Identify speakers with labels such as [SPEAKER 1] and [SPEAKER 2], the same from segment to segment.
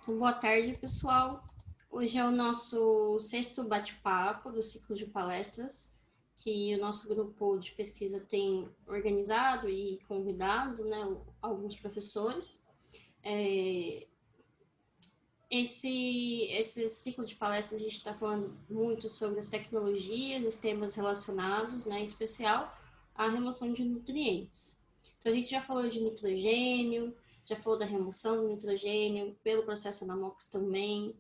[SPEAKER 1] Boa tarde, pessoal. Hoje é o nosso sexto bate-papo do ciclo de palestras que o nosso grupo de pesquisa tem organizado e convidado, né, alguns professores. Esse ciclo de palestras a gente está falando muito sobre as tecnologias, os temas relacionados, né, em especial a remoção de nutrientes. Então, a gente já falou de nitrogênio, já falou da remoção do nitrogênio, pelo processo Anamox também,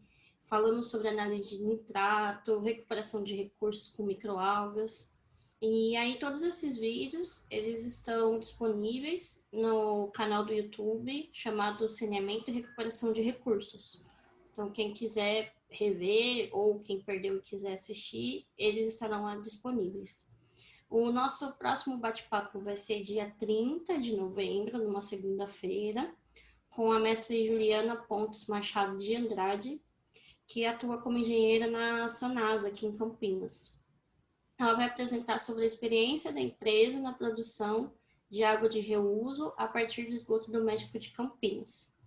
[SPEAKER 1] falamos sobre análise de nitrato, recuperação de recursos com microalgas. E aí todos esses vídeos, eles estão disponíveis no canal do YouTube chamado Saneamento e Recuperação de Recursos. Então, quem quiser rever ou quem perdeu e quiser assistir, eles estarão lá disponíveis. O nosso próximo bate-papo vai ser dia 30 de novembro, numa segunda-feira, com a mestre Juliana Pontes Machado de Andrade, que atua como engenheira na Sanasa, aqui em Campinas. Ela vai apresentar sobre a experiência da empresa na produção de água de reuso a partir do esgoto doméstico de Campinas.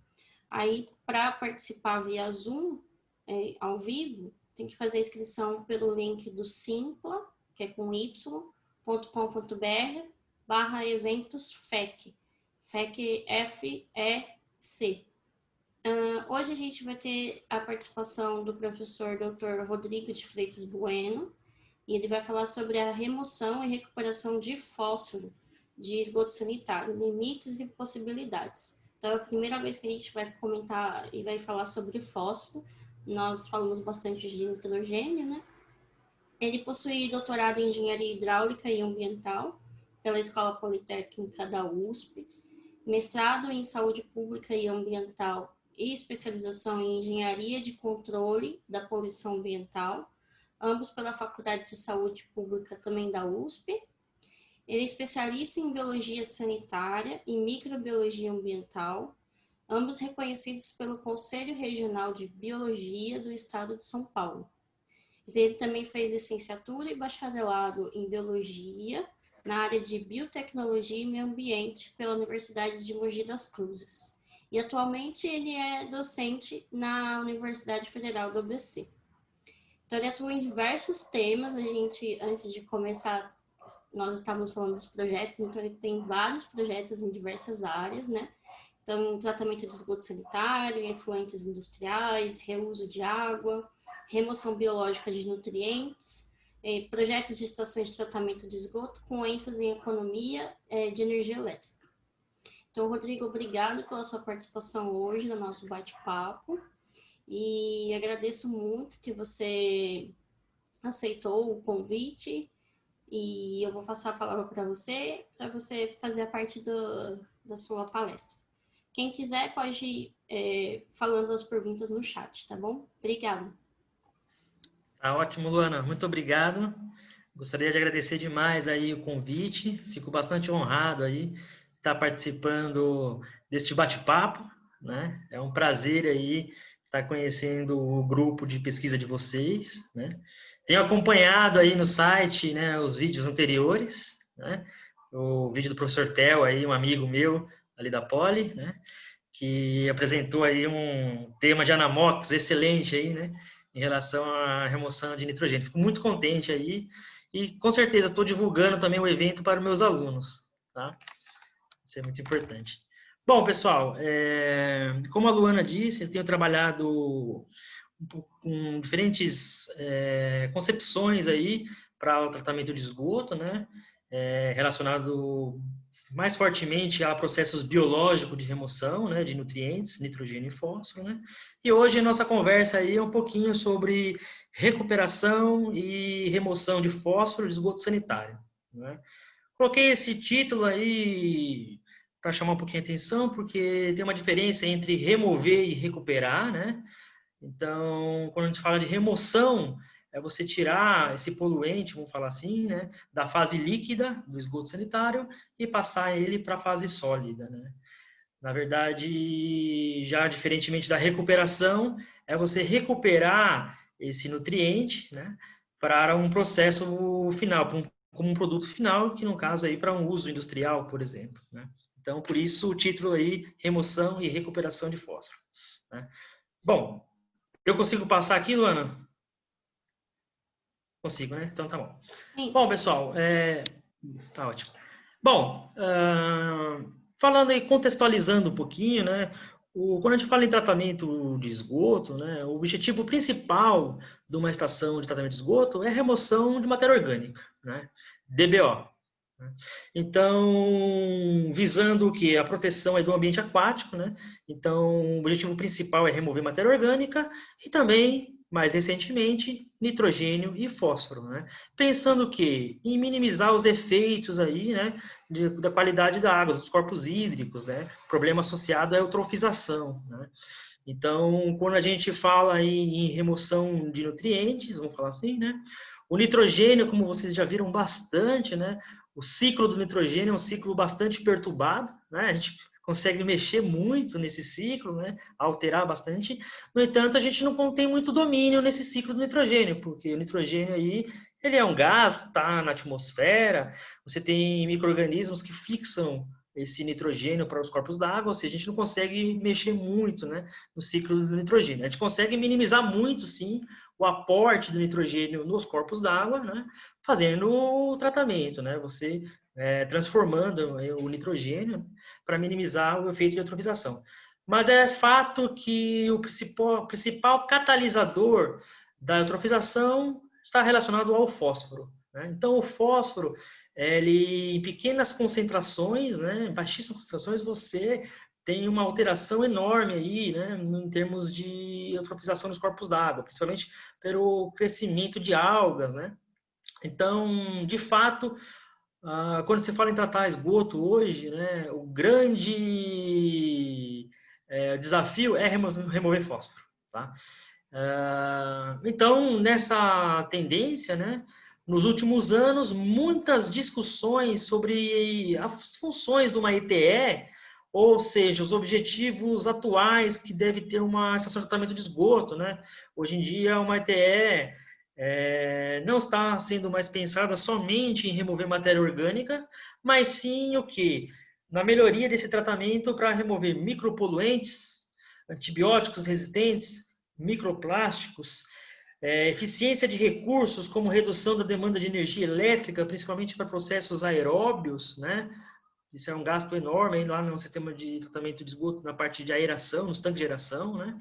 [SPEAKER 1] Aí, para participar via Zoom, ao vivo, tem que fazer a inscrição pelo link do Simpla, que é com y.com.br/eventos FEC. FEC, F-E-C. Hoje a gente vai ter a participação do professor Dr. Rodrigo de Freitas Bueno, e ele vai falar sobre a remoção e recuperação de fósforo de esgoto sanitário, limites e possibilidades. Então, é a primeira vez que a gente vai comentar e vai falar sobre fósforo. Nós falamos bastante de nitrogênio, né? Ele possui doutorado em Engenharia Hidráulica e Ambiental pela Escola Politécnica da USP, mestrado em Saúde Pública e Ambiental e especialização em Engenharia de Controle da Poluição Ambiental, ambos pela Faculdade de Saúde Pública também da USP. Ele é especialista em Biologia Sanitária e Microbiologia Ambiental, ambos reconhecidos pelo Conselho Regional de Biologia do Estado de São Paulo. Ele também fez licenciatura e bacharelado em Biologia na área de Biotecnologia e Meio Ambiente pela Universidade de Mogi das Cruzes. E atualmente ele é docente na Universidade Federal do ABC. Então ele atua em diversos temas. A gente, antes de começar, nós estávamos falando dos projetos, então ele tem vários projetos em diversas áreas, né? Então, tratamento de esgoto sanitário, efluentes industriais, reuso de água, remoção biológica de nutrientes, projetos de estações de tratamento de esgoto com ênfase em economia de energia elétrica. Então, Rodrigo, obrigado pela sua participação hoje no nosso bate-papo e agradeço muito que você aceitou o convite e eu vou passar a palavra para você fazer a parte da sua palestra. Quem quiser pode ir falando as perguntas no chat, tá bom? Obrigada.
[SPEAKER 2] Tá ótimo, Luana. Muito obrigado. Gostaria de agradecer demais aí o convite. Fico bastante honrado aí estar participando deste bate-papo, né? É um prazer aí estar conhecendo o grupo de pesquisa de vocês, né? Tenho acompanhado aí no site, né, os vídeos anteriores, né? O vídeo do professor Theo aí, um amigo meu ali da Poli, né? Que apresentou aí um tema de Anamox excelente aí, né? Em relação à remoção de nitrogênio. Fico muito contente aí e com certeza estou divulgando também o evento para os meus alunos, tá? Isso é muito importante. Bom, pessoal, como a Luana disse, eu tenho trabalhado com diferentes concepções aí para o tratamento de esgoto, né? Relacionado mais fortemente a processos biológicos de remoção, né, de nutrientes, nitrogênio e fósforo, né? E hoje a nossa conversa aí é um pouquinho sobre recuperação e remoção de fósforo de esgoto sanitário, né? Coloquei esse título aí para chamar um pouquinho a atenção, porque tem uma diferença entre remover e recuperar, né? Então, quando a gente fala de remoção, é você tirar esse poluente, vamos falar assim, né, da fase líquida do esgoto sanitário e passar ele para a fase sólida, né? Na verdade, já diferentemente da recuperação, é você recuperar esse nutriente, né, para um processo final, como um produto final, que no caso aí para um uso industrial, por exemplo, né? Então, por isso o título aí, remoção e recuperação de fósforo, né? Bom, eu consigo passar aqui, Luana? Consigo, né? Então tá bom.
[SPEAKER 1] Sim.
[SPEAKER 2] Bom, pessoal, tá ótimo. Bom, falando aí, contextualizando um pouquinho, né? Quando a gente fala em tratamento de esgoto, né, o objetivo principal de uma estação de tratamento de esgoto é a remoção de matéria orgânica, né, DBO. Né? Então, visando o que? A proteção aí do ambiente aquático, né? Então, o objetivo principal é remover matéria orgânica e também, mais recentemente, nitrogênio e fósforo, né? Pensando que em minimizar os efeitos aí, né, da qualidade da água, dos corpos hídricos, né? Problema associado à eutrofização, né? Então, quando a gente fala aí em remoção de nutrientes, vamos falar assim, né? O nitrogênio, como vocês já viram bastante, né? O ciclo do nitrogênio é um ciclo bastante perturbado, né? A gente consegue mexer muito nesse ciclo, né? Alterar bastante. No entanto, a gente não tem muito domínio nesse ciclo do nitrogênio, porque o nitrogênio aí, ele é um gás, está na atmosfera, você tem micro-organismos que fixam esse nitrogênio para os corpos d'água, ou seja, a gente não consegue mexer muito, né, no ciclo do nitrogênio. A gente consegue minimizar muito, sim, o aporte do nitrogênio nos corpos d'água, né, fazendo o tratamento, né, você transformando o nitrogênio para minimizar o efeito de eutrofização. Mas é fato que o principal catalisador da eutrofização está relacionado ao fósforo. Né? Então, o fósforo, ele, em pequenas concentrações, né, em baixíssimas concentrações, você tem uma alteração enorme aí, né, em termos de eutrofização dos corpos d'água, principalmente pelo crescimento de algas, né? Então, de fato, quando você fala em tratar esgoto hoje, né, o grande desafio é remover fósforo, tá? Então, nessa tendência, né, nos últimos anos, muitas discussões sobre as funções de uma ETE, ou seja, os objetivos atuais que deve ter uma estação de tratamento de esgoto, né? Hoje em dia, uma ETE não está sendo mais pensada somente em remover matéria orgânica, mas sim o que? Na melhoria desse tratamento para remover micropoluentes, antibióticos resistentes, microplásticos, eficiência de recursos, como redução da demanda de energia elétrica, principalmente para processos aeróbios, né? Isso é um gasto enorme lá no sistema de tratamento de esgoto, na parte de aeração, nos tanques de aeração, né?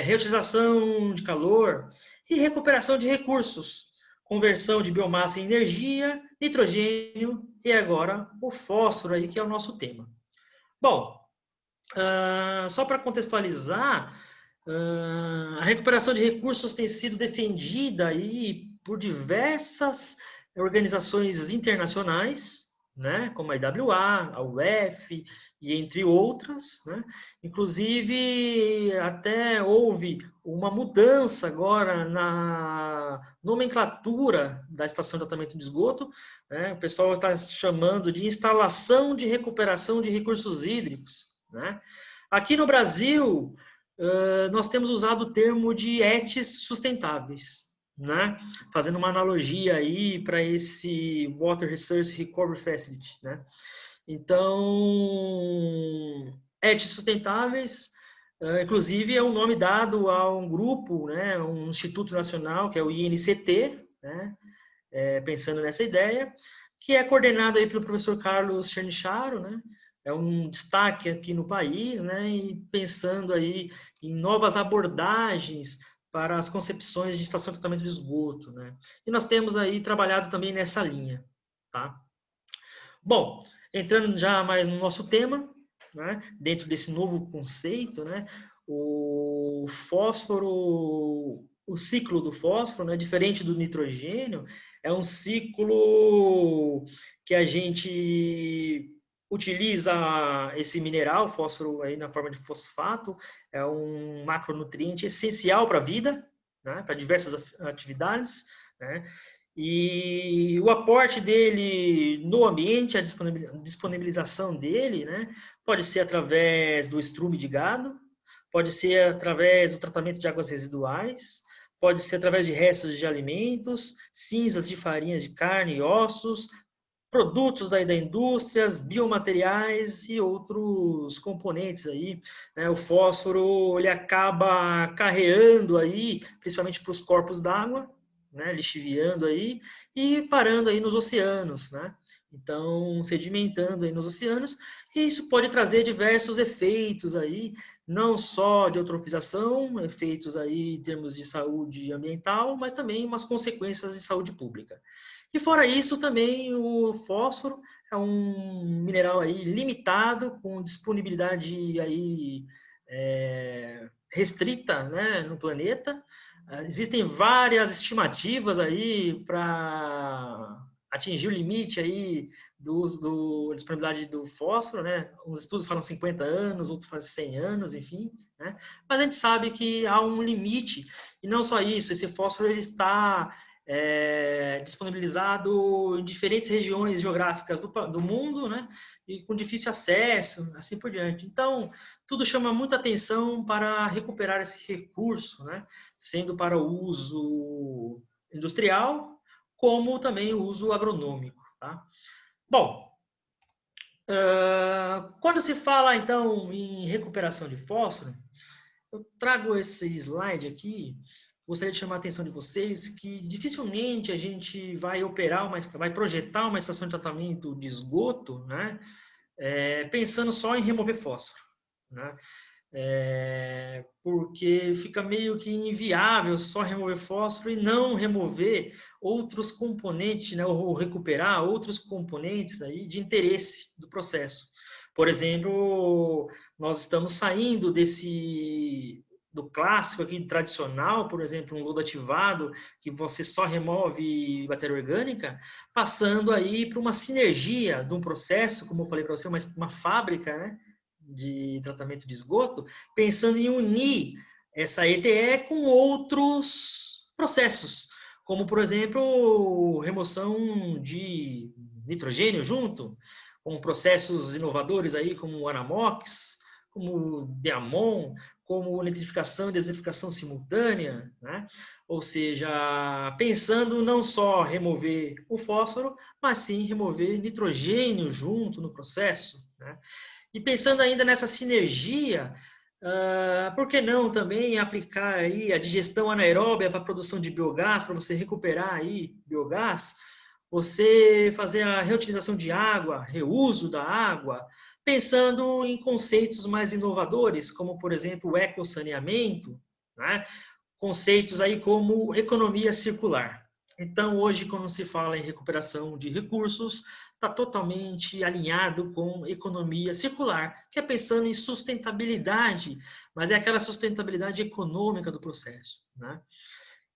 [SPEAKER 2] Reutilização de calor e recuperação de recursos, conversão de biomassa em energia, nitrogênio e agora o fósforo aí, que é o nosso tema. Bom, só para contextualizar, a recuperação de recursos tem sido defendida aí por diversas organizações internacionais, né, como a IWA, a UF e entre outras, né? Inclusive até houve uma mudança agora na nomenclatura da estação de tratamento de esgoto, né? O pessoal está chamando de instalação de recuperação de recursos hídricos, né? Aqui no Brasil, nós temos usado o termo de ETs sustentáveis, né? Fazendo uma analogia aí para esse Water Resource Recovery Facility, né? Então, ETs sustentáveis, inclusive é um nome dado a um grupo, né? Um instituto nacional, que é o INCT, né? Pensando nessa ideia, que é coordenado aí pelo professor Carlos Chernicharo, né? É um destaque aqui no país, né? E pensando aí em novas abordagens para as concepções de estação de tratamento de esgoto, né? E nós temos aí trabalhado também nessa linha, tá? Bom, entrando já mais no nosso tema, né? Dentro desse novo conceito, né? O fósforo, o ciclo do fósforo, né? Diferente do nitrogênio, é um ciclo que a gente utiliza esse mineral, fósforo aí na forma de fosfato, é um macronutriente essencial para a vida, né? Para diversas atividades, né? E o aporte dele no ambiente, a disponibilização dele, né, pode ser através do estrume de gado, pode ser através do tratamento de águas residuais, pode ser através de restos de alimentos, cinzas de farinhas de carne e ossos, produtos aí da indústria, biomateriais e outros componentes aí, né? O fósforo, ele acaba carreando aí, principalmente para os corpos d'água, né? Lixiviando aí e parando aí nos oceanos, né? Então, sedimentando aí nos oceanos, e isso pode trazer diversos efeitos aí, não só de eutrofização, efeitos aí em termos de saúde ambiental, mas também umas consequências de saúde pública. E fora isso, também o fósforo é um mineral aí limitado, com disponibilidade aí restrita, né, no planeta. Existem várias estimativas aí para atingir o limite aí da disponibilidade do fósforo, né? Uns estudos falam 50 anos, outros falam 100 anos, enfim, né? Mas a gente sabe que há um limite, e não só isso, esse fósforo ele está disponibilizado em diferentes regiões geográficas do mundo, né? E com difícil acesso, assim por diante. Então, tudo chama muita atenção para recuperar esse recurso, né? Sendo para o uso industrial, como também o uso agronômico, tá? Bom, quando se fala, então, em recuperação de fósforo, eu trago esse slide aqui, gostaria de chamar a atenção de vocês que dificilmente a gente vai vai projetar uma estação de tratamento de esgoto, né, pensando só em remover fósforo, né? Porque fica meio que inviável só remover fósforo e não remover outros componentes, né, ou recuperar outros componentes aí de interesse do processo. Por exemplo, nós estamos saindo do clássico aqui, tradicional, por exemplo, um lodo ativado, que você só remove matéria orgânica, passando aí para uma sinergia de um processo, como eu falei para você, uma fábrica, né, de tratamento de esgoto, pensando em unir essa ETE com outros processos, como, por exemplo, remoção de nitrogênio junto, com processos inovadores aí como o Anamox, como o Diamond, como nitrificação e desertificação simultânea, né? Ou seja, pensando não só remover o fósforo, mas sim remover nitrogênio junto no processo, né? E pensando ainda nessa sinergia, por que não também aplicar aí a digestão anaeróbia para a produção de biogás, para você recuperar aí biogás, você fazer a reutilização de água, reuso da água, pensando em conceitos mais inovadores, como, por exemplo, o ecossaneamento, né? Conceitos aí como economia circular. Então, hoje, quando se fala em recuperação de recursos, está totalmente alinhado com economia circular, que é pensando em sustentabilidade, mas é aquela sustentabilidade econômica do processo, né?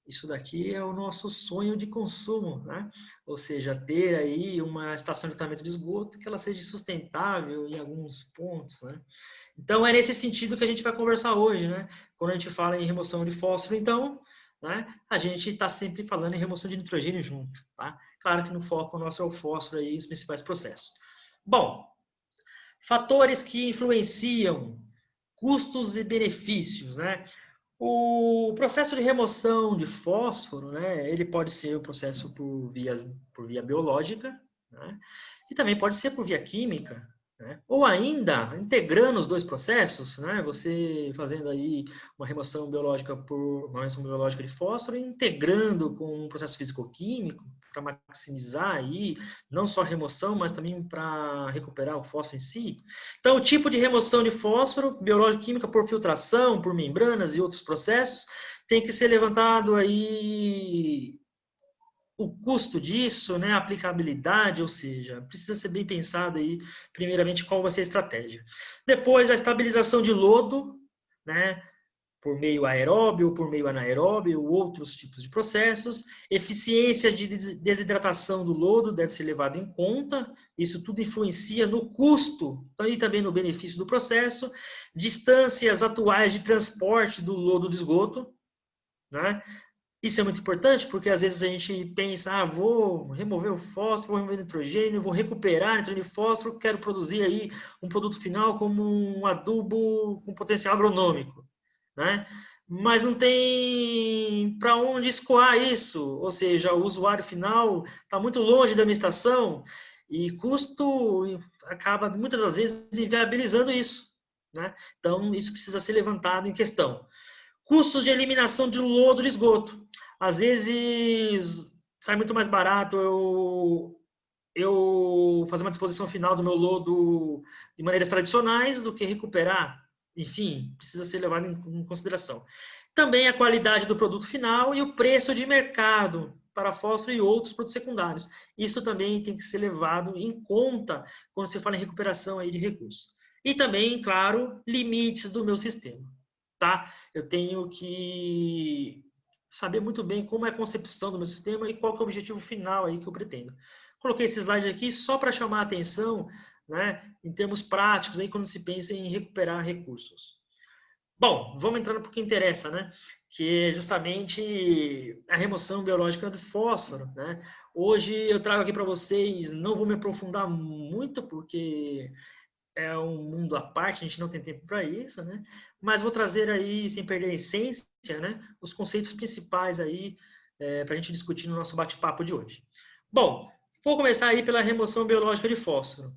[SPEAKER 2] Isso daqui é o nosso sonho de consumo, né? Ou seja, ter aí uma estação de tratamento de esgoto que ela seja sustentável em alguns pontos, né? Então, é nesse sentido que a gente vai conversar hoje, né? Quando a gente fala em remoção de fósforo, então, né, a gente está sempre falando em remoção de nitrogênio junto, tá? Claro que no foco nosso é o fósforo e os principais processos. Bom, fatores que influenciam custos e benefícios, né? O processo de remoção de fósforo, né, ele pode ser o processo por via biológica, né, e também pode ser por via química, né, ou ainda integrando os dois processos, né, você fazendo aí uma remoção biológica de fósforo, integrando com um processo físico-químico para maximizar aí não só a remoção, mas também para recuperar o fósforo em si. Então, o tipo de remoção de fósforo, biológico-química por filtração, por membranas e outros processos, tem que ser levantado aí o custo disso, né, a aplicabilidade, ou seja, precisa ser bem pensado aí, primeiramente, qual vai ser a estratégia. Depois, a estabilização de lodo, né, por meio aeróbio, por meio anaeróbio, outros tipos de processos. Eficiência de desidratação do lodo deve ser levada em conta. Isso tudo influencia no custo e também no benefício do processo. Distâncias atuais de transporte do lodo de esgoto, né? Isso é muito importante porque às vezes a gente pensa, vou remover o fósforo, vou remover o nitrogênio, vou recuperar nitrogênio e fósforo, quero produzir aí um produto final como um adubo com potencial agronômico, né? Mas não tem para onde escoar isso, ou seja, o usuário final está muito longe da minha estação E custo acaba, muitas das vezes, inviabilizando isso, né? Então, isso precisa ser levantado em questão. Custos de eliminação de lodo de esgoto. Às vezes, sai muito mais barato eu fazer uma disposição final do meu lodo de maneiras tradicionais do que recuperar. Enfim, precisa ser levado em consideração. Também a qualidade do produto final e o preço de mercado para fósforo e outros produtos secundários. Isso também tem que ser levado em conta quando você fala em recuperação aí de recursos. E também, claro, limites do meu sistema. Tá? Eu tenho que saber muito bem como é a concepção do meu sistema e qual que é o objetivo final aí que eu pretendo. Coloquei esse slide aqui só para chamar a atenção, né, em termos práticos, aí, quando se pensa em recuperar recursos. Bom, vamos entrar no que interessa, né? Que é justamente a remoção biológica do fósforo, né? Hoje eu trago aqui para vocês, não vou me aprofundar muito, porque é um mundo à parte, a gente não tem tempo para isso, né? Mas vou trazer aí, sem perder a essência, né, os conceitos principais aí para a gente discutir no nosso bate-papo de hoje. Bom, vou começar aí pela remoção biológica de fósforo.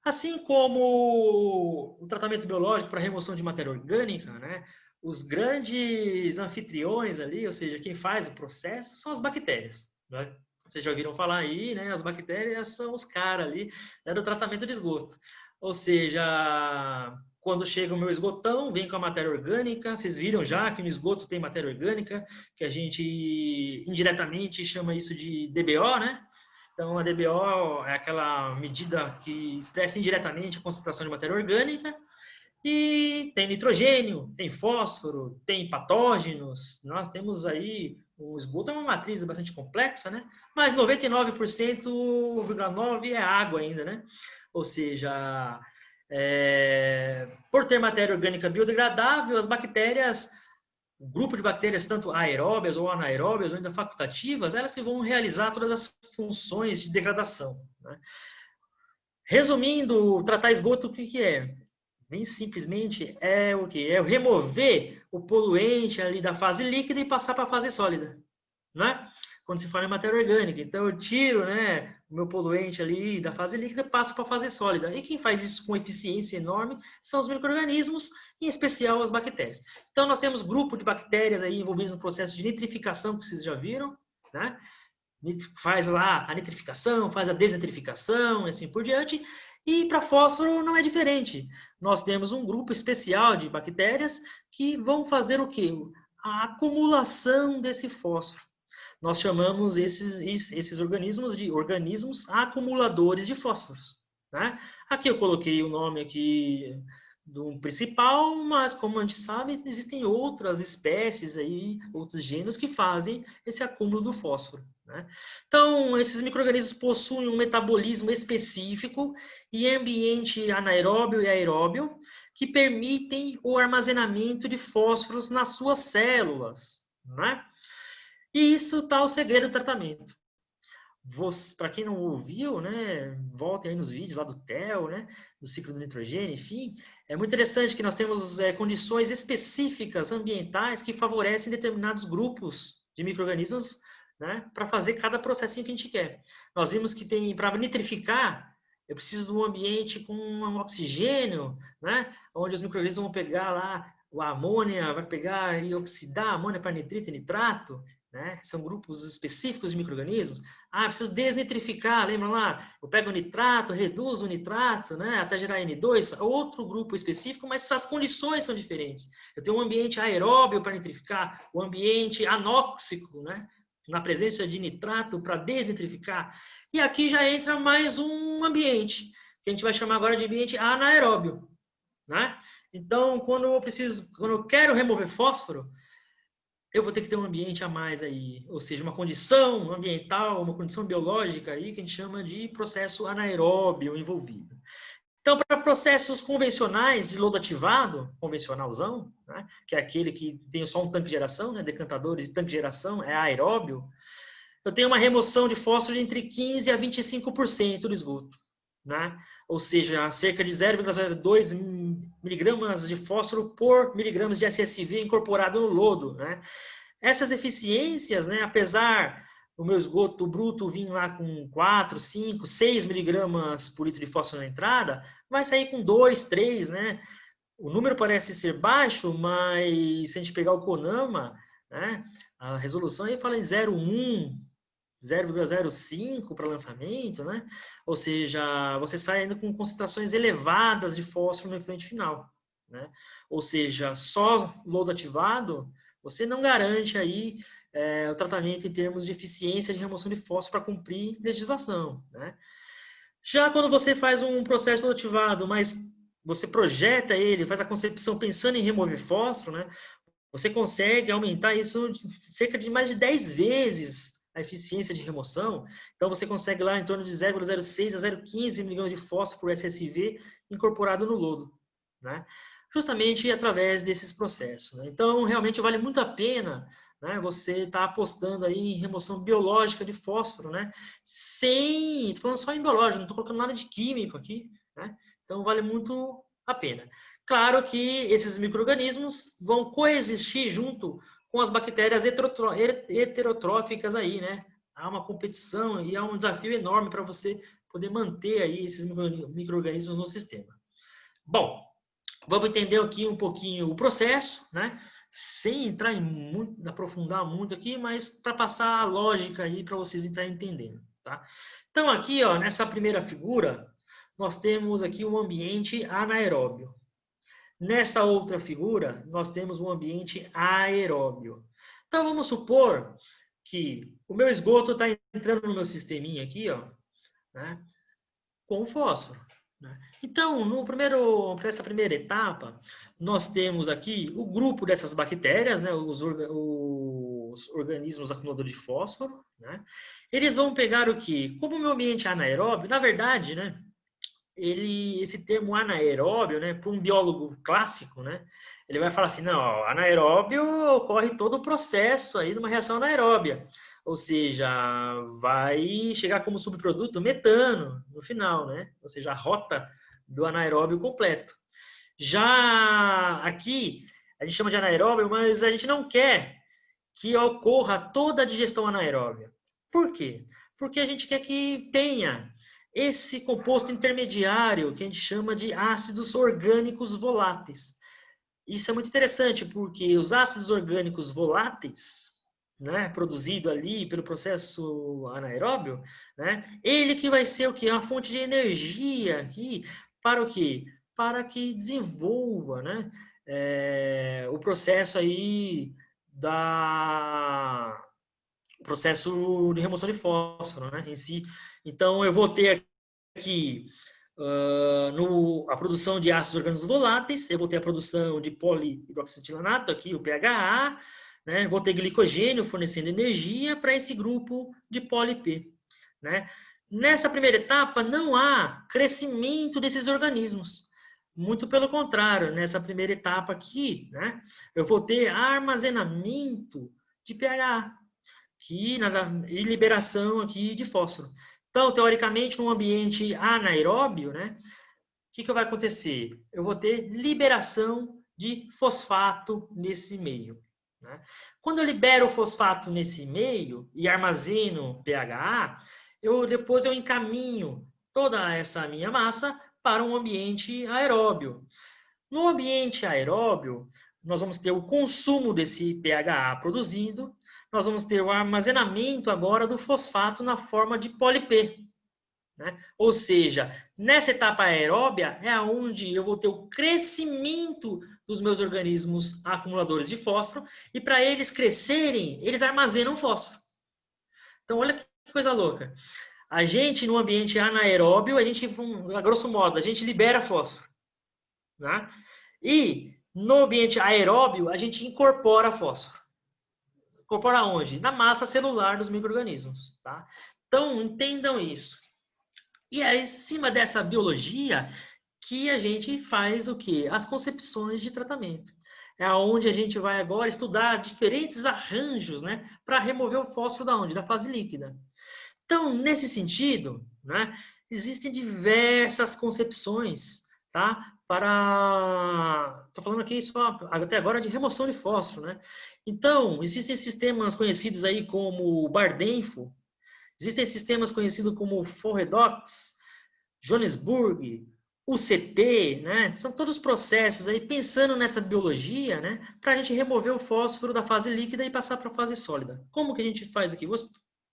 [SPEAKER 2] Assim como o tratamento biológico para remoção de matéria orgânica, né, os grandes anfitriões ali, ou seja, quem faz o processo, são as bactérias, né? Vocês já ouviram falar aí, né? As bactérias são os caras ali, né, do tratamento de esgoto. Ou seja, quando chega o meu esgotão, vem com a matéria orgânica. Vocês viram já que no esgoto tem matéria orgânica, que a gente indiretamente chama isso de DBO, né? Então, a DBO é aquela medida que expressa indiretamente a concentração de matéria orgânica. E tem nitrogênio, tem fósforo, tem patógenos. Nós temos aí, o esgoto é uma matriz bastante complexa, né? Mas 99,9% é água ainda, né? Ou seja, por ter matéria orgânica biodegradável, as bactérias, o grupo de bactérias, tanto aeróbias ou anaeróbias, ou ainda facultativas, elas que vão realizar todas as funções de degradação, né? Resumindo, tratar esgoto, o que é? Bem simplesmente é o que? É remover o poluente ali da fase líquida e passar para a fase sólida, né? Quando se fala em matéria orgânica. Então eu tiro, né, o meu poluente ali da fase líquida e passo para a fase sólida. E quem faz isso com eficiência enorme são os micro-organismos, em especial as bactérias. Então nós temos grupo de bactérias aí envolvidos no processo de nitrificação, que vocês já viram, né? Faz lá a nitrificação, faz a desnitrificação e assim por diante. E para fósforo não é diferente. Nós temos um grupo especial de bactérias que vão fazer o quê? A acumulação desse fósforo. Nós chamamos esses organismos de organismos acumuladores de fósforos, né? Aqui eu coloquei o nome aqui do principal, mas como a gente sabe, existem outras espécies aí, outros gêneros que fazem esse acúmulo do fósforo, né? Então, esses micro-organismos possuem um metabolismo específico e ambiente anaeróbio e aeróbio que permitem o armazenamento de fósforos nas suas células, né? E isso está o segredo do tratamento. Para quem não ouviu, né, voltem aí nos vídeos lá do TEL, né, do ciclo do nitrogênio, enfim, é muito interessante que nós temos condições específicas ambientais que favorecem determinados grupos de micro-organismos, né, para fazer cada processinho que a gente quer. Nós vimos que tem, para nitrificar, eu preciso de um ambiente com um oxigênio, né, onde os micro-organismos vão pegar lá a amônia, vai pegar e oxidar a amônia para nitrito e nitrato, né? São grupos específicos de micro-organismos. Preciso desnitrificar, lembra lá? Eu pego o nitrato, reduzo o nitrato, né? Até gerar N2, outro grupo específico, mas as condições são diferentes. Eu tenho um ambiente aeróbio para nitrificar, o um ambiente anóxico, né? Na presença de nitrato para desnitrificar. E aqui já entra mais um ambiente, que a gente vai chamar agora de ambiente anaeróbio, né? Então, quando eu quero remover fósforo, eu vou ter que ter um ambiente a mais aí, ou seja, uma condição ambiental, uma condição biológica aí que a gente chama de processo anaeróbio envolvido. Então, para processos convencionais de lodo ativado, convencionalzão, né, que é aquele que tem só um tanque de geração, né, decantadores de tanque de geração, é aeróbio, eu tenho uma remoção de fósforo de entre 15% a 25% do esgoto, né? Ou seja, cerca de 0,02 miligramas de fósforo por miligramas de SSV incorporado no lodo, né? Essas eficiências, né, apesar o meu esgoto bruto vir lá com 4, 5, 6 miligramas por litro de fósforo na entrada, vai sair com 2, 3, né? O número parece ser baixo, mas se a gente pegar o CONAMA, né, a resolução aí fala em 0,1, 0,05 para lançamento, né? Ou seja, você sai ainda com concentrações elevadas de fósforo no efluente final, né? Ou seja, só lodo ativado, você não garante aí o tratamento em termos de eficiência de remoção de fósforo para cumprir legislação, né? Já quando você faz um processo lodo ativado, mas você projeta ele, faz a concepção pensando em remover fósforo, né? Você consegue aumentar isso cerca de mais de 10 vezes a eficiência de remoção. Então, você consegue lá em torno de 0,06 a 0,15 miligramas de fósforo por SSV incorporado no lodo, né? Justamente através desses processos, né? Então, realmente vale muito a pena, né, você estar apostando aí em remoção biológica de fósforo, né? Sem, estou falando só em biológico, não estou colocando nada de químico aqui, né? Então, vale muito a pena. Claro que esses micro-organismos vão coexistir junto com as bactérias heterotróficas aí, né? Há uma competição e há um desafio enorme para você poder manter aí esses micro-organismos no sistema. Bom, vamos entender aqui um pouquinho o processo, né? Sem entrar em muito, aprofundar muito aqui, mas para passar a lógica aí para vocês entrarem entendendo, tá? Então aqui, ó, nessa primeira figura, nós temos aqui um ambiente anaeróbio. Nessa outra figura, nós temos um ambiente aeróbio. Então, vamos supor que o meu esgoto está entrando no meu sisteminha aqui, ó, né, com fósforo, né? Então, para essa primeira etapa, nós temos aqui o grupo dessas bactérias, né, os organismos acumuladores de fósforo, né? Eles vão pegar o quê? Como o meu ambiente é anaeróbio, na verdade, né, esse termo anaeróbio, né, para um biólogo clássico, né, ele vai falar assim, não, ó, anaeróbio ocorre todo o processo aí de uma reação anaeróbia, ou seja, vai chegar como subproduto metano no final, né, ou seja, a rota do anaeróbio completo. Já aqui, a gente chama de anaeróbio, mas a gente não quer que ocorra toda a digestão anaeróbia. Por quê? Porque a gente quer que tenha esse composto intermediário que a gente chama de ácidos orgânicos voláteis. Isso é muito interessante porque os ácidos orgânicos voláteis, né, produzido ali pelo processo anaeróbio, né, ele que vai ser o que? Uma fonte de energia aqui para o quê? Para que desenvolva, né, o processo aí o processo de remoção de fósforo, né, em si. Então, eu vou ter aqui a produção de ácidos orgânicos voláteis, eu vou ter a produção de polihidroxitilanato, aqui o PHA, né, vou ter glicogênio fornecendo energia para esse grupo de poli-P, né. Nessa primeira etapa, não há crescimento desses organismos. Muito pelo contrário, nessa primeira etapa aqui, né, eu vou ter armazenamento de pH e liberação aqui de fósforo. Então, teoricamente, num ambiente anaeróbio, né, o que vai acontecer? Eu vou ter liberação de fosfato nesse meio, né? Quando eu libero o fosfato nesse meio e armazeno pHA, depois eu encaminho toda essa minha massa para um ambiente aeróbio. No ambiente aeróbio, nós vamos ter o consumo desse PHA produzido, nós vamos ter o armazenamento agora do fosfato na forma de poli-P, né? Ou seja, nessa etapa aeróbia é onde eu vou ter o crescimento dos meus organismos acumuladores de fósforo e para eles crescerem, eles armazenam fósforo. Então, olha que coisa louca. A gente, no ambiente anaeróbio, a grosso modo, a gente libera fósforo, né? E no ambiente aeróbio, a gente incorpora fósforo. Incorpora onde? Na massa celular dos micro-organismos, tá? Então, entendam isso. E é em cima dessa biologia que a gente faz o quê? As concepções de tratamento. É onde a gente vai agora estudar diferentes arranjos, né, para remover o fósforo da onde? Da fase líquida. Então, nesse sentido, né, existem diversas concepções, tá, para... Estou falando aqui só até agora de remoção de fósforo, né? Então, existem sistemas conhecidos aí como Bardenfo, existem sistemas conhecidos como Forredox, Johannesburg, UCT, né? São todos processos aí pensando nessa biologia, né? Para a gente remover o fósforo da fase líquida e passar para a fase sólida. Como que a gente faz aqui? Vou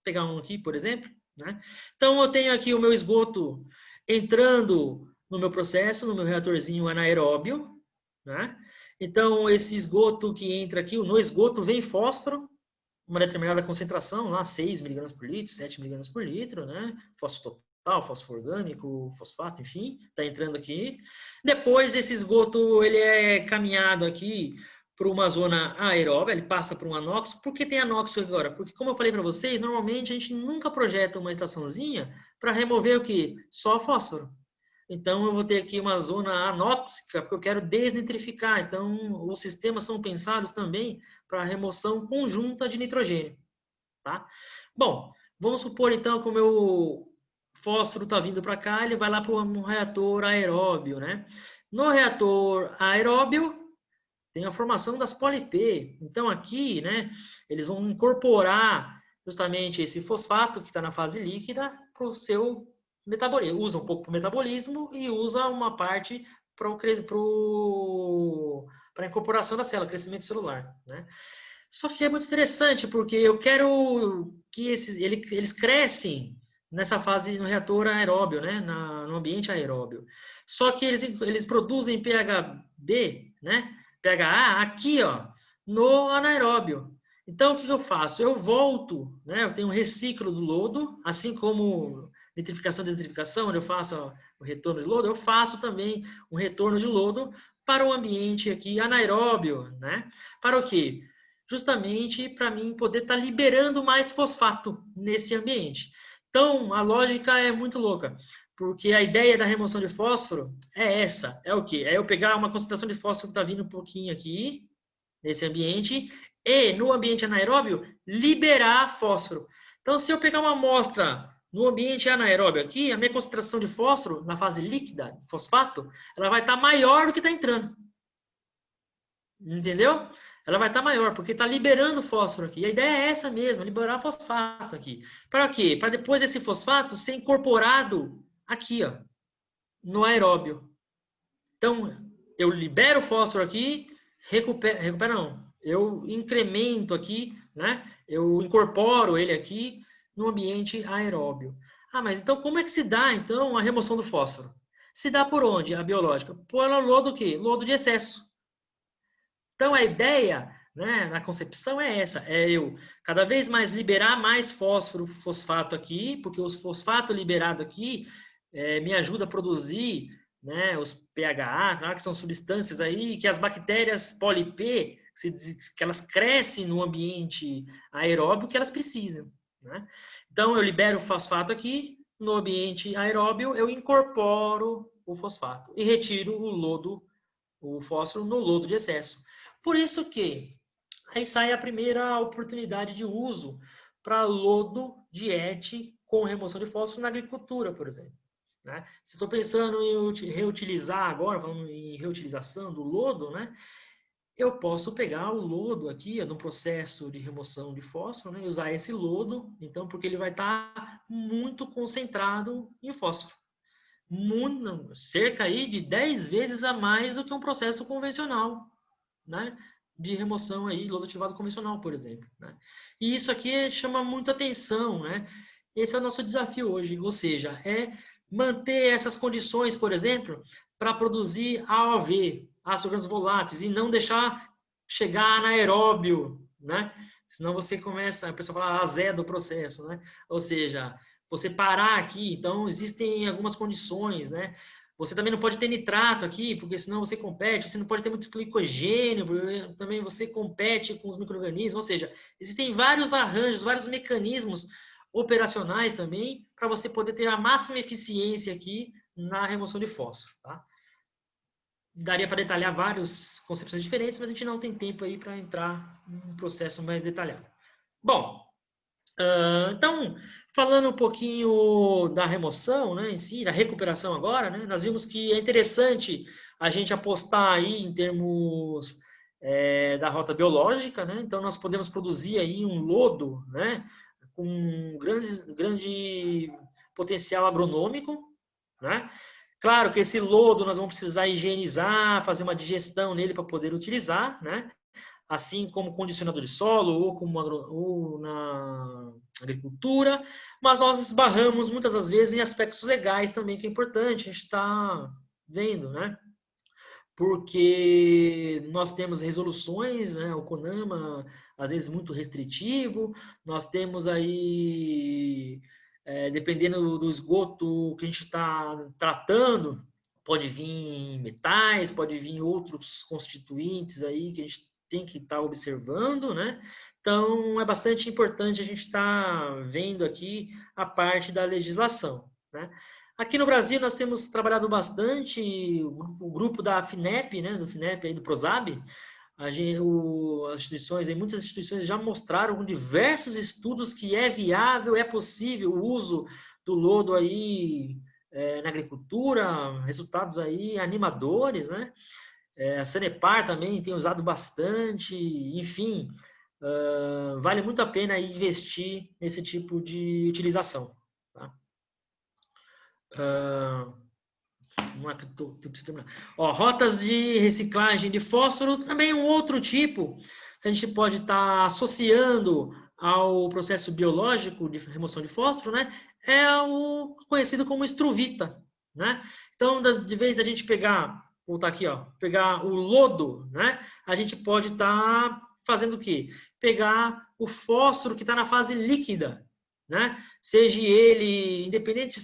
[SPEAKER 2] pegar um aqui, por exemplo, né? Então eu tenho aqui o meu esgoto entrando no meu processo, no meu reatorzinho anaeróbio, né? Então esse esgoto que entra aqui, no esgoto vem fósforo, uma determinada concentração, lá 6 miligramas por litro, 7 miligramas por litro, né? Fósforo total, fósforo orgânico, fosfato, enfim, está entrando aqui. Depois esse esgoto ele é caminhado aqui para uma zona aeróbica, ele passa por um anóxico. Por que tem anóxico agora? Porque, como eu falei para vocês, normalmente a gente nunca projeta uma estaçãozinha para remover o que? Só fósforo. Então, eu vou ter aqui uma zona anóxica, porque eu quero desnitrificar. Então, os sistemas são pensados também para remoção conjunta de nitrogênio. Tá? Bom, vamos supor então que o meu fósforo está vindo para cá, ele vai lá para um reator aeróbio. Né? No reator aeróbio, tem a formação das poli-P. Então, aqui, né, eles vão incorporar justamente esse fosfato que está na fase líquida para o seu metabolismo. Usa um pouco para o metabolismo e usa uma parte para a incorporação da célula, crescimento celular. Né? Só que é muito interessante, porque eu quero que eles crescem nessa fase no reator aeróbio, né? No ambiente aeróbio. Só que eles produzem pHb, né? pHa aqui, ó, no anaeróbio. Então, o que eu faço? Eu volto, né? Eu tenho um reciclo do lodo, assim como nitrificação e desertificação, onde eu faço ó, o retorno de lodo, eu faço também um retorno de lodo para o ambiente aqui anaeróbio, né? Para o quê? Justamente para mim poder estar liberando mais fosfato nesse ambiente. Então, a lógica é muito louca, porque a ideia da remoção de fósforo é essa, é o quê? É eu pegar uma concentração de fósforo que está vindo um pouquinho aqui, nesse ambiente, e no ambiente anaeróbio, liberar fósforo. Então, se eu pegar uma amostra no ambiente anaeróbio aqui, a minha concentração de fósforo, na fase líquida, fosfato, ela vai estar maior do que está entrando. Entendeu? Ela vai estar maior, porque está liberando fósforo aqui. E a ideia é essa mesmo, liberar fosfato aqui. Para quê? Para depois esse fosfato ser incorporado aqui, ó, no aeróbio. Então, eu libero o fósforo aqui, recupera não, eu incremento aqui, né? Eu incorporo ele aqui no ambiente aeróbio. Ah, mas então como é que se dá, então, a remoção do fósforo? Se dá por onde? A biológica? Por lodo o quê? Lodo de excesso. Então, a ideia, né, na concepção é essa, é eu cada vez mais liberar mais fósforo, fosfato aqui, porque o fosfato liberado aqui me ajuda a produzir né, os PHA, tá, que são substâncias aí que as bactérias poli-P, que elas crescem no ambiente aeróbio que elas precisam. Né? Então, eu libero o fosfato aqui, no ambiente aeróbio eu incorporo o fosfato e retiro o lodo, o fósforo no lodo de excesso. Por isso que aí sai a primeira oportunidade de uso para lodo de ET com remoção de fósforo na agricultura, por exemplo. Né? Se estou pensando em reutilizar agora, falando em reutilização do lodo, né? Eu posso pegar o lodo aqui no processo de remoção de fósforo né? E usar esse lodo, então, porque ele vai estar muito concentrado em fósforo. Cerca aí de 10 vezes a mais do que um processo convencional né, de remoção aí, lodo ativado convencional, por exemplo. Né? E isso aqui chama muita atenção, né? Esse é o nosso desafio hoje, ou seja, é manter essas condições, por exemplo, para produzir AOV, ácidos voláteis, e não deixar chegar anaeróbio, né? Senão você começa, a pessoa fala azeda o processo, né? Ou seja, você parar aqui, então existem algumas condições, né? Você também não pode ter nitrato aqui, porque senão você compete. Você não pode ter muito glicogênio, porque também você compete com os micro-organismos. Ou seja, existem vários arranjos, vários mecanismos operacionais também para você poder ter a máxima eficiência aqui na remoção de fósforo. Tá? Daria para detalhar várias concepções diferentes, mas a gente não tem tempo aí para entrar num processo mais detalhado. Bom, Então, falando um pouquinho da remoção, né, em si, da recuperação agora, né, nós vimos que é interessante a gente apostar aí em termos da rota biológica, né? Então, nós podemos produzir aí um lodo, né, com grande potencial agronômico, né? Claro que esse lodo nós vamos precisar higienizar, fazer uma digestão nele para poder utilizar, né? Assim como condicionador de solo ou na agricultura, mas nós esbarramos muitas das vezes em aspectos legais também, que é importante a gente está vendo, né? Porque nós temos resoluções, né? O CONAMA, às vezes, muito restritivo, nós temos aí, dependendo do esgoto que a gente está tratando, pode vir metais, pode vir outros constituintes aí que a gente tem que estar observando, né? Então, é bastante importante a gente estar vendo aqui a parte da legislação, né? Aqui no Brasil nós temos trabalhado bastante o grupo da FINEP, né, do FINEP aí do Prozab, as instituições, muitas instituições já mostraram com diversos estudos que é viável, é possível o uso do lodo aí na agricultura, resultados aí animadores, né? A Sanepar também tem usado bastante, enfim, vale muito a pena investir nesse tipo de utilização. Tá? Não é que eu preciso terminar. Ó, rotas de reciclagem de fósforo, também um outro tipo que a gente pode estar associando ao processo biológico de remoção de fósforo, né? É o conhecido como estruvita, né? Então, de vez da gente pegar, vou voltar aqui, ó, pegar o lodo, né? A gente pode estar fazendo o quê? Pegar o fósforo que está na fase líquida, né? Seja ele independente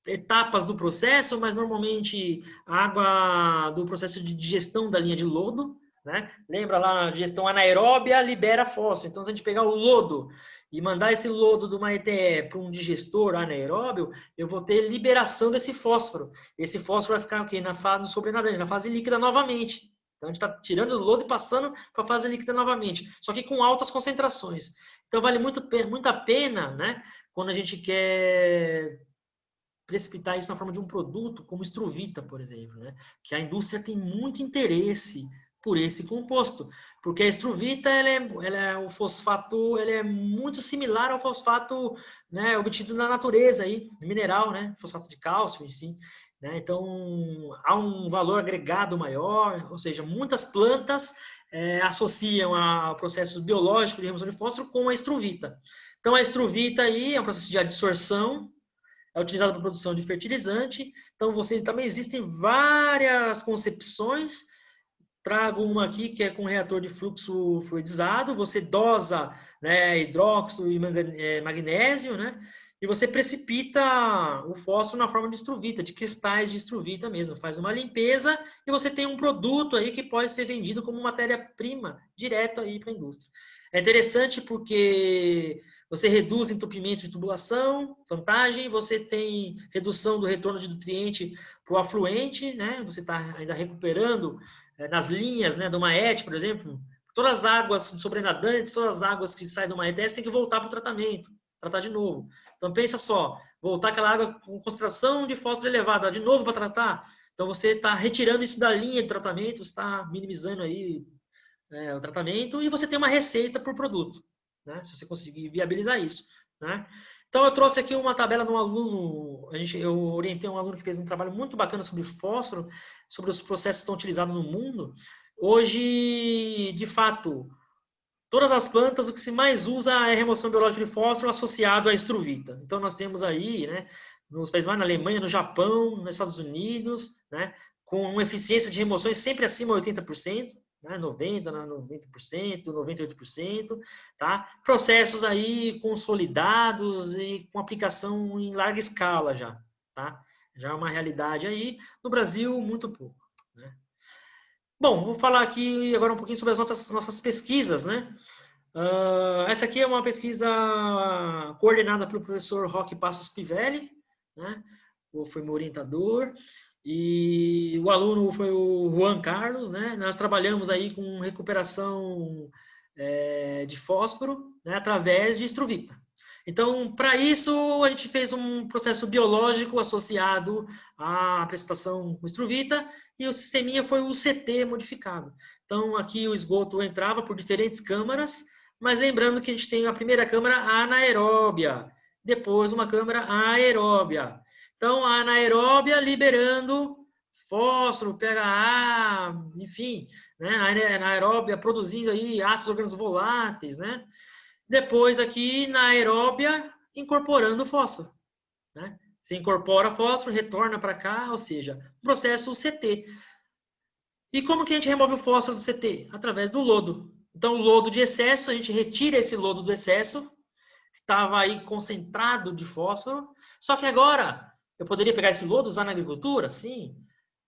[SPEAKER 2] etapas do processo, mas normalmente a água do processo de digestão da linha de lodo, né? Lembra lá, a digestão anaeróbia libera fósforo. Então, se a gente pegar o lodo e mandar esse lodo de uma ETE para um digestor anaeróbio, eu vou ter liberação desse fósforo. Esse fósforo vai ficar aqui na fase sobrenadante, na fase líquida novamente. Então, a gente está tirando o lodo e passando para a fase líquida novamente, só que com altas concentrações. Então, vale muito a pena, né? Quando a gente quer precipitar isso na forma de um produto como estruvita, por exemplo, né? Que a indústria tem muito interesse por esse composto, porque a estruvita o fosfato, ele é muito similar ao fosfato, né, obtido na natureza aí, mineral, né, fosfato de cálcio, sim, né? Então há um valor agregado maior, ou seja, muitas plantas associam a processos biológicos de remoção de fósforo com a estruvita. Então a estruvita aí é um processo de adsorção, é utilizado para produção de fertilizante. Então, também existem várias concepções. Trago uma aqui que é com reator de fluxo fluidizado. Você dosa, né, hidróxido e magnésio, né? E você precipita o fósforo na forma de estruvita, de cristais de estruvita mesmo. Faz uma limpeza e você tem um produto aí que pode ser vendido como matéria-prima direto aí para a indústria. É interessante porque você reduz entupimento de tubulação, vantagem, você tem redução do retorno de nutriente para o afluente, né? Você está ainda recuperando nas linhas, né, do Maete, por exemplo, todas as águas sobrenadantes, todas as águas que saem do Maete têm que voltar para o tratamento, tratar de novo. Então pensa só, voltar aquela água com concentração de fósforo elevada de novo para tratar, então você está retirando isso da linha de tratamento, está minimizando aí o tratamento e você tem uma receita por produto, né? Se você conseguir viabilizar isso, né? Então eu trouxe aqui uma tabela de um aluno, eu orientei um aluno que fez um trabalho muito bacana sobre fósforo, sobre os processos que estão utilizados no mundo. Hoje, de fato, todas as plantas, o que se mais usa é remoção biológica de fósforo associado à estruvita. Então nós temos aí, né, nos países mais na Alemanha, no Japão, nos Estados Unidos, né, com uma eficiência de remoções sempre acima de 80%, né, 90%, 90%, 98%, tá? Processos aí consolidados e com aplicação em larga escala já, tá? Já é uma realidade aí. No Brasil, muito pouco, né? Bom, vou falar aqui agora um pouquinho sobre as nossas pesquisas, né? Essa aqui é uma pesquisa coordenada pelo professor Roque Passos Pivelli, né? Foi meu orientador, e o aluno foi o Juan Carlos, né? Nós trabalhamos aí com recuperação de fósforo, né? Através de estruvita. Então, para isso, a gente fez um processo biológico associado à precipitação com estruvita e o sisteminha foi o CT modificado. Então, aqui o esgoto entrava por diferentes câmaras, mas lembrando que a gente tem a primeira câmara anaeróbia, depois uma câmara aeróbia. Então, a anaeróbia liberando fósforo, pH, enfim, né? A anaeróbia produzindo aí ácidos orgânicos voláteis, né? Depois aqui na aeróbia, incorporando fósforo, né? Você incorpora fósforo, retorna para cá, ou seja, processo CT. E como que a gente remove o fósforo do CT? Através do lodo. Então, o lodo de excesso, a gente retira esse lodo do excesso, que estava aí concentrado de fósforo. Só que agora, eu poderia pegar esse lodo e usar na agricultura? Sim.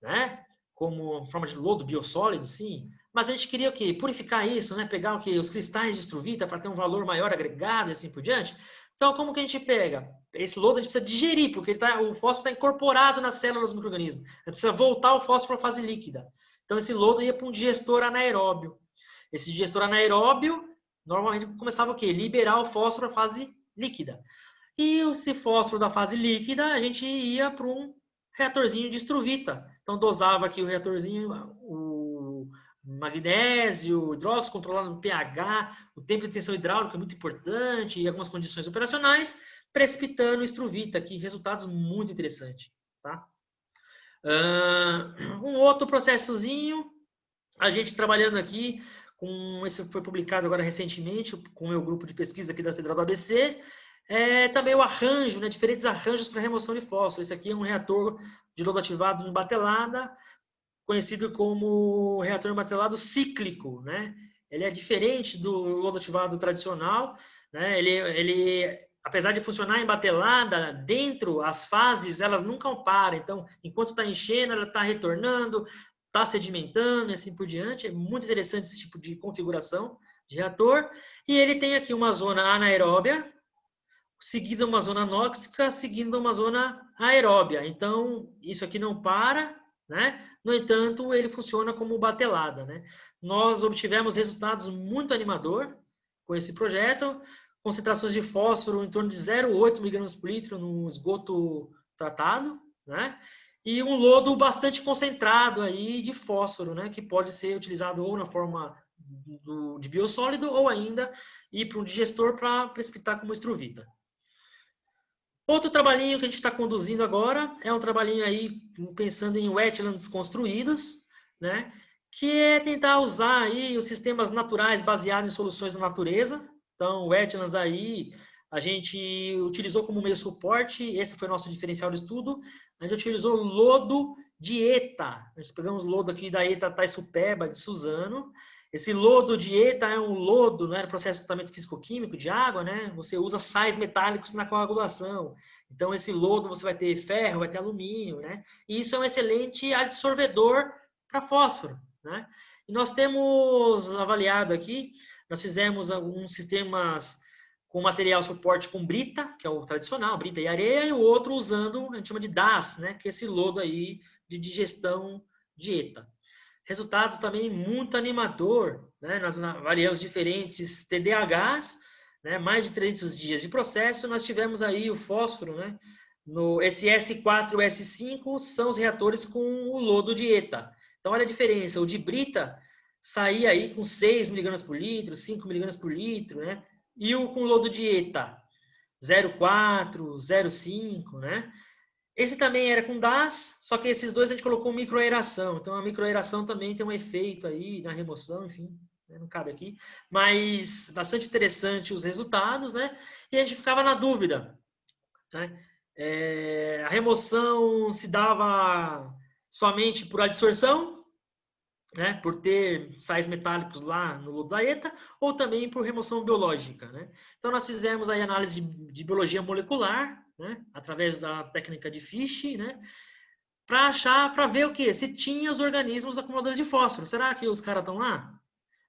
[SPEAKER 2] Né? Como forma de lodo biossólido, sim. Mas a gente queria o quê? Purificar isso, né? Pegar o quê? Os cristais de estruvita para ter um valor maior agregado e assim por diante. Então, como que a gente pega? Esse lodo a gente precisa digerir, porque o fósforo está incorporado nas células do micro-organismo. A gente precisa voltar o fósforo para a fase líquida. Então, esse lodo ia para um digestor anaeróbio. Esse digestor anaeróbio, normalmente começava o quê? Liberar o fósforo para a fase líquida. E esse fósforo da fase líquida, a gente ia para um reatorzinho de estruvita. Então, dosava aqui o reatorzinho, o magnésio, o hidróxido, controlando o pH, o tempo de tensão hidráulica é muito importante, e algumas condições operacionais, precipitando estruvita aqui, resultados muito interessantes. Tá? Um outro processozinho, a gente trabalhando aqui, esse foi publicado agora recentemente, com o meu grupo de pesquisa aqui da Federal do ABC, também o arranjo, né, diferentes arranjos para remoção de fósforo. Esse aqui é um reator de lodo ativado em batelada, conhecido como reator batelado cíclico, né? Ele é diferente do lodo ativado tradicional, né? Ele, apesar de funcionar em batelada, dentro as fases elas nunca param. Então, enquanto está enchendo, ela está retornando, está sedimentando e assim por diante. É muito interessante esse tipo de configuração de reator. E ele tem aqui uma zona anaeróbia, seguida uma zona anóxica, seguindo uma zona aeróbia. Então, isso aqui não para, né? No entanto, ele funciona como batelada, né? Nós obtivemos resultados muito animador com esse projeto, concentrações de fósforo em torno de 0,8 mg por litro no esgoto tratado, né? E um lodo bastante concentrado aí de fósforo, né? Que pode ser utilizado ou na forma de biossólido ou ainda ir para um digestor para precipitar como estruvita. Outro trabalhinho que a gente está conduzindo agora é um trabalhinho aí pensando em wetlands construídos, né? Que é tentar usar aí os sistemas naturais baseados em soluções da natureza. Então, wetlands aí a gente utilizou como meio suporte, esse foi o nosso diferencial de estudo. A gente utilizou lodo de ETA. A gente pegamos lodo aqui da ETA Taisupeba de Suzano. Esse lodo de ETA é um lodo, né, no processo de tratamento físico-químico de água, né? Você usa sais metálicos na coagulação. Então, esse lodo você vai ter ferro, vai ter alumínio, né? E isso é um excelente adsorvedor para fósforo, né? E nós temos avaliado aqui, nós fizemos alguns sistemas com material suporte com brita, que é o tradicional, brita e areia, e o outro usando, a gente chama de DAS, né? Que é esse lodo aí de digestão de ETA. Resultados também muito animador, né? Nós avaliamos diferentes TDAHs, né? Mais de 300 dias de processo, nós tivemos aí o fósforo, né? No SS4 e S5 são os reatores com o lodo de ETA. Então, olha a diferença, o de brita saía aí com 6 mg por litro, 5 mg por litro, né? E o com lodo de ETA, 0,4, 0,5, né? Esse também era com DAS, só que esses dois a gente colocou microaeração. Então, a microaeração também tem um efeito aí na remoção, enfim, né? Não cabe aqui. Mas bastante interessante os resultados, né? E a gente ficava na dúvida, né? A remoção se dava somente por adsorção, né? Por ter sais metálicos lá no lodo da ETA, ou também por remoção biológica, né? Então, nós fizemos aí análise de biologia molecular, né? Através da técnica de Fish, né? Para ver o que? Se tinha os organismos acumuladores de fósforo. Será que os caras estão lá?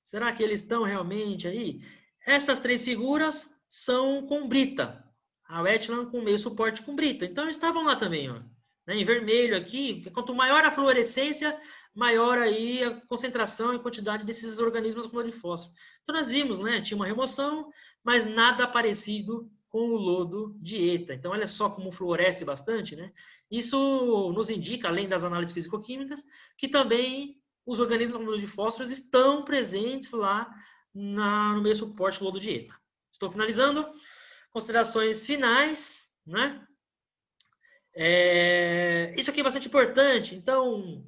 [SPEAKER 2] Será que eles estão realmente aí? Essas três figuras são com brita. A wetland com meio suporte com brita. Então, eles estavam lá também, ó. Em vermelho aqui, quanto maior a fluorescência, maior aí a concentração e quantidade desses organismos acumuladores de fósforo. Então, nós vimos, né? Tinha uma remoção, mas nada parecido com o lodo de ETA. Então, olha só como fluoresce bastante, né? Isso nos indica, além das análises físico-químicas, que também os organismos de fósforos estão presentes lá no meio suporte lodo de ETA. Estou finalizando. Considerações finais, né? Isso aqui é bastante importante, então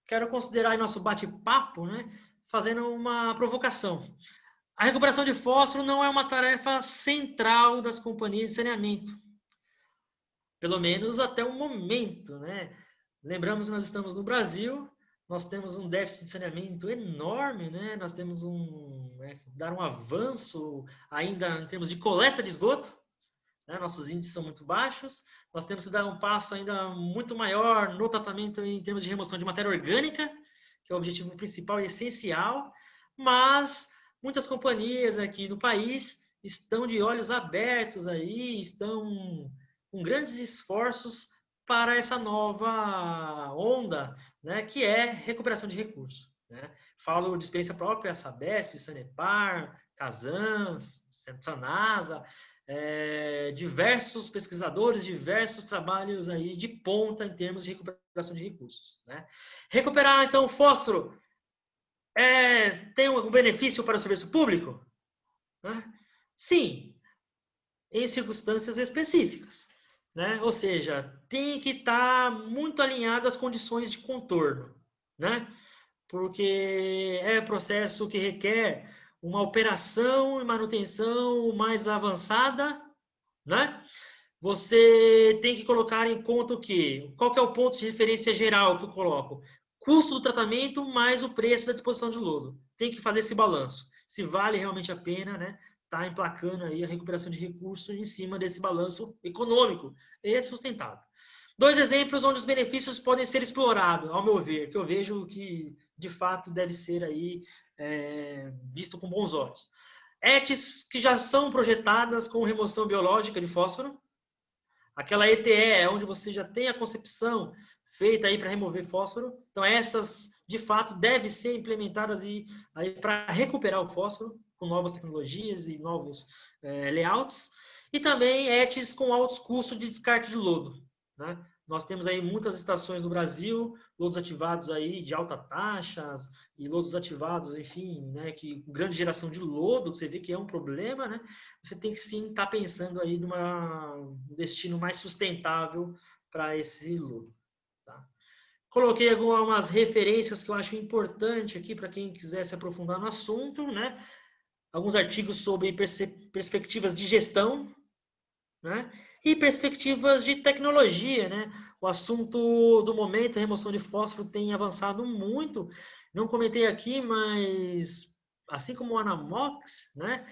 [SPEAKER 2] quero considerar nosso bate-papo, né? Fazendo uma provocação. A recuperação de fósforo não é uma tarefa central das companhias de saneamento, pelo menos até o momento, né? Lembramos que nós estamos no Brasil, nós temos um déficit de saneamento enorme, né? Nós temos dar um avanço ainda em termos de coleta de esgoto, né? Nossos índices são muito baixos, nós temos que dar um passo ainda muito maior no tratamento em termos de remoção de matéria orgânica, que é o objetivo principal e essencial, mas muitas companhias aqui no país estão de olhos abertos aí, estão com grandes esforços para essa nova onda, né, que é recuperação de recursos. Né? Falo de experiência própria, Sabesp, Sanepar, Casan, Sanasa, diversos pesquisadores, diversos trabalhos aí de ponta em termos de recuperação de recursos. Né? Recuperar, então, o fósforo tem algum benefício para o serviço público? Né? Sim, em circunstâncias específicas. Né? Ou seja, tem que estar muito alinhado às condições de contorno. Né? Porque é um processo que requer uma operação e manutenção mais avançada, né? Você tem que colocar em conta o quê? Qual que é o ponto de referência geral que eu coloco? Custo do tratamento mais o preço da disposição de lodo. Tem que fazer esse balanço. Se vale realmente a pena, né? Tá emplacando aí a recuperação de recursos em cima desse balanço econômico e sustentável. Dois exemplos onde os benefícios podem ser explorados, ao meu ver, que eu vejo que de fato deve ser aí visto com bons olhos. ETs que já são projetadas com remoção biológica de fósforo, aquela ETE é onde você já tem a concepção feita aí para remover fósforo. Então essas, de fato, devem ser implementadas aí para recuperar o fósforo com novas tecnologias e novos layouts. E também ETs com altos custos de descarte de lodo. Né? Nós temos aí muitas estações no Brasil, lodos ativados aí de alta taxas e lodos ativados, enfim, né, que com grande geração de lodo, você vê que é um problema, né? Você tem que sim estar pensando aí um destino mais sustentável para esse lodo. Tá? Coloquei algumas referências que eu acho importante aqui para quem quiser se aprofundar no assunto, né? Alguns artigos sobre perspectivas de gestão, né? E perspectivas de tecnologia, né? O assunto do momento, a remoção de fósforo, tem avançado muito. Não comentei aqui, mas assim como o Anamox, né?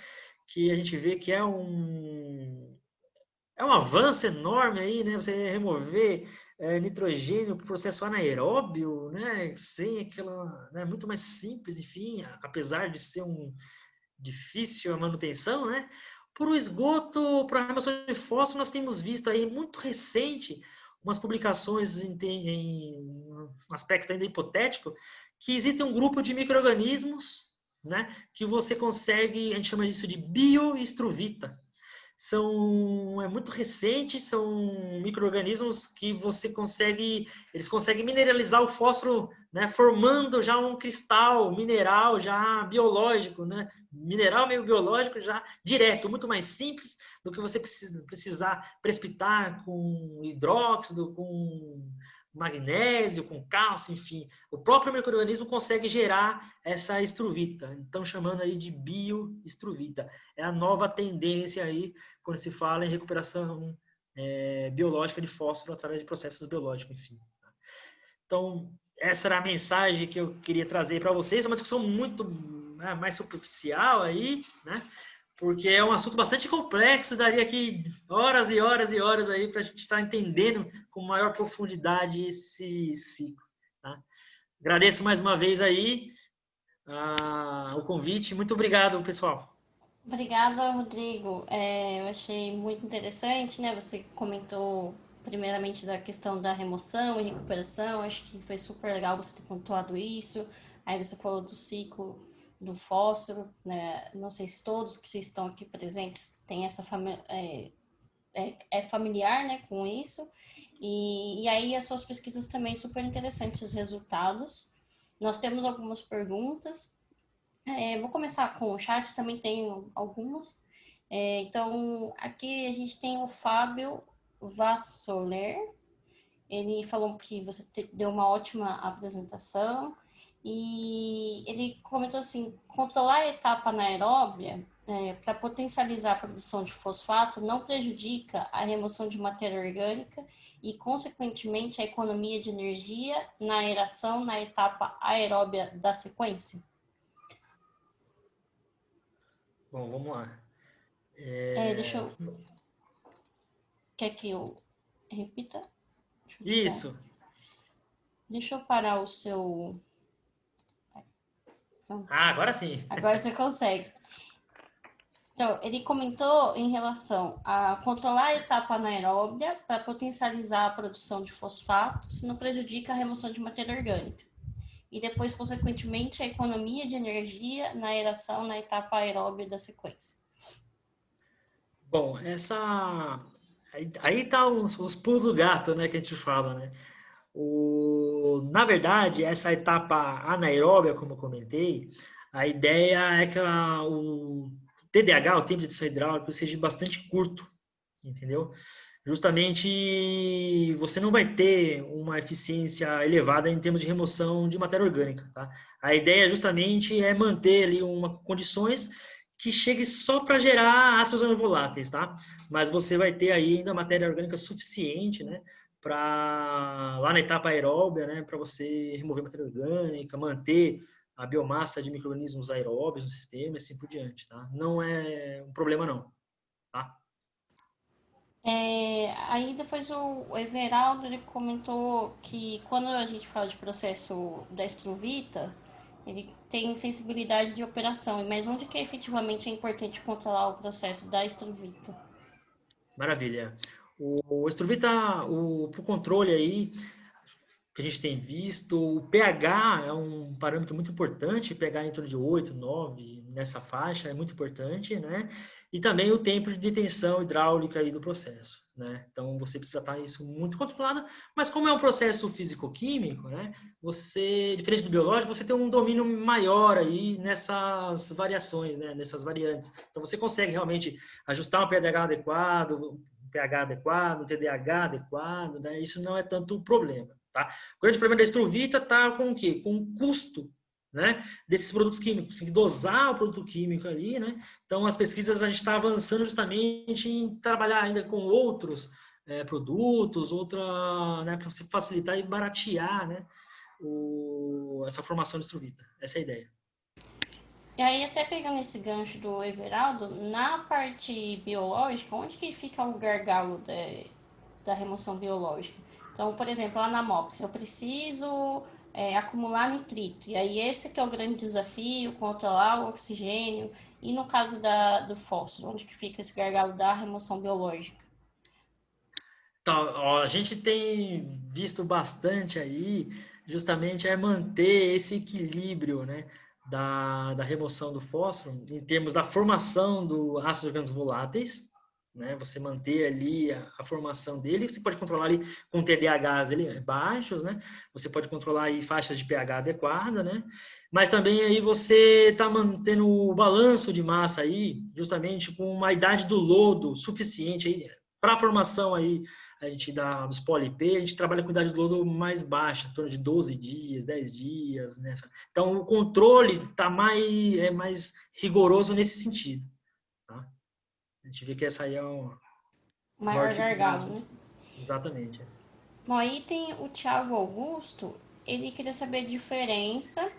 [SPEAKER 2] Que a gente vê que é um avanço enorme aí, né? Você remover nitrogênio para o processo anaeróbio, né? Sem aquela, né? Muito mais simples, enfim, apesar de ser difícil a manutenção, né? Por o esgoto, para a remoção de fósforo, nós temos visto aí muito recente umas publicações em um aspecto ainda hipotético, que existe um grupo de micro-organismos, né, que você consegue, a gente chama isso de bioestruvita. É muito recente, são micro-organismos que eles conseguem mineralizar o fósforo, né, formando já um cristal mineral já biológico, né, mineral meio biológico já direto, muito mais simples do que você precisar precipitar com hidróxido, com magnésio, com cálcio, enfim. O próprio micro-organismo consegue gerar essa estruvita, então chamando aí de bioestruvita. É a nova tendência aí quando se fala em recuperação biológica de fósforo através de processos biológicos, enfim. Então, essa era a mensagem que eu queria trazer para vocês, é uma discussão muito mais superficial aí, né? Porque é um assunto bastante complexo, daria aqui horas e horas e horas aí para a gente estar entendendo com maior profundidade esse ciclo. Tá? Agradeço mais uma vez aí o convite. Muito obrigado, pessoal.
[SPEAKER 1] Obrigada, Rodrigo. Eu achei muito interessante, né? Você comentou primeiramente da questão da remoção e recuperação. Acho que foi super legal você ter pontuado isso. Aí você falou do ciclo do fósforo, né? Não sei se todos que vocês estão aqui presentes têm essa família, familiar, né, com isso. E aí as suas pesquisas também super interessantes, os resultados. Nós temos algumas perguntas. Vou começar com o chat, também tenho algumas. Então, aqui a gente tem o Fábio Vassoler. Ele falou que você deu uma ótima apresentação e ele comentou assim, controlar a etapa anaeróbia para potencializar a produção de fosfato não prejudica a remoção de matéria orgânica e, consequentemente, a economia de energia na aeração na etapa aeróbia da sequência?
[SPEAKER 2] Bom, vamos lá.
[SPEAKER 1] Deixa eu... Quer que eu repita?
[SPEAKER 2] Isso.
[SPEAKER 1] Deixa eu parar o seu...
[SPEAKER 2] Agora sim.
[SPEAKER 1] Agora você consegue. Então, ele comentou em relação a controlar a etapa anaeróbia para potencializar a produção de fosfato, se não prejudica a remoção de matéria orgânica. E depois, consequentemente, a economia de energia na aeração na etapa aeróbia da sequência.
[SPEAKER 2] Bom, aí tá os pulos do gato, né, que a gente fala, né? Na verdade, essa etapa anaeróbia, como eu comentei, a ideia é que o TDH, o tempo de decisão hidráulica, seja bastante curto, entendeu? Justamente você não vai ter uma eficiência elevada em termos de remoção de matéria orgânica, tá? A ideia justamente é manter ali condições que chegue só para gerar ácidos voláteis, tá? Mas você vai ter aí ainda matéria orgânica suficiente, né? Lá na etapa aeróbia, né? Para você remover matéria orgânica, manter a biomassa de micro-organismos aeróbios no sistema e assim por diante, tá? Não é um problema não, tá?
[SPEAKER 1] Aí depois o Everaldo ele comentou que quando a gente fala de processo da Estruvita, ele tem sensibilidade de operação, mas onde que efetivamente é importante controlar o processo da Estruvita?
[SPEAKER 2] Maravilha. O Estruvita, para o controle aí, que a gente tem visto, o pH é um parâmetro muito importante, pH em torno de 8, 9, nessa faixa, é muito importante, né? E também o tempo de detenção hidráulica aí do processo, né? Então, você precisa estar isso muito controlado, mas como é um processo físico-químico, né? Você, diferente do biológico, você tem um domínio maior aí nessas variações, né? Nessas variantes. Então, você consegue realmente ajustar um pH adequado, um TDH adequado, né? Isso não é tanto o problema, tá? O grande problema da Estruvita está com o quê? Com o custo, né, desses produtos químicos. Tem que dosar o produto químico ali, né? Então, as pesquisas, a gente está avançando justamente em trabalhar ainda com outros produtos, né, para você facilitar e baratear, né, essa formação de Estruvita. Essa é a ideia.
[SPEAKER 1] E aí, até pegando esse gancho do Everaldo, na parte biológica, onde que fica o gargalo da remoção biológica? Então, por exemplo, lá na MOX, eu preciso acumular nitrito, e aí esse que é o grande desafio, controlar o oxigênio, e no caso do fósforo, onde que fica esse gargalo da remoção biológica?
[SPEAKER 2] Então, ó, a gente tem visto bastante aí, justamente manter esse equilíbrio, né, da remoção do fósforo em termos da formação do ácidos orgânicos voláteis, né, você manter ali a formação dele, você pode controlar ali com TDAHs baixos, né, você pode controlar aí faixas de pH adequada, né, mas também aí você está mantendo o balanço de massa aí, justamente com uma idade do lodo suficiente aí para a formação aí a gente dos poli-P, a gente trabalha com idade do lodo mais baixa, em torno de 12 dias, 10 dias. Né? Então, o controle está mais rigoroso nesse sentido. Tá? A gente vê que essa aí é uma maior
[SPEAKER 1] Maior gargalo,
[SPEAKER 2] dificuldade.
[SPEAKER 1] né?
[SPEAKER 2] Exatamente.
[SPEAKER 1] Bom, aí tem o Thiago Augusto, ele queria saber a diferença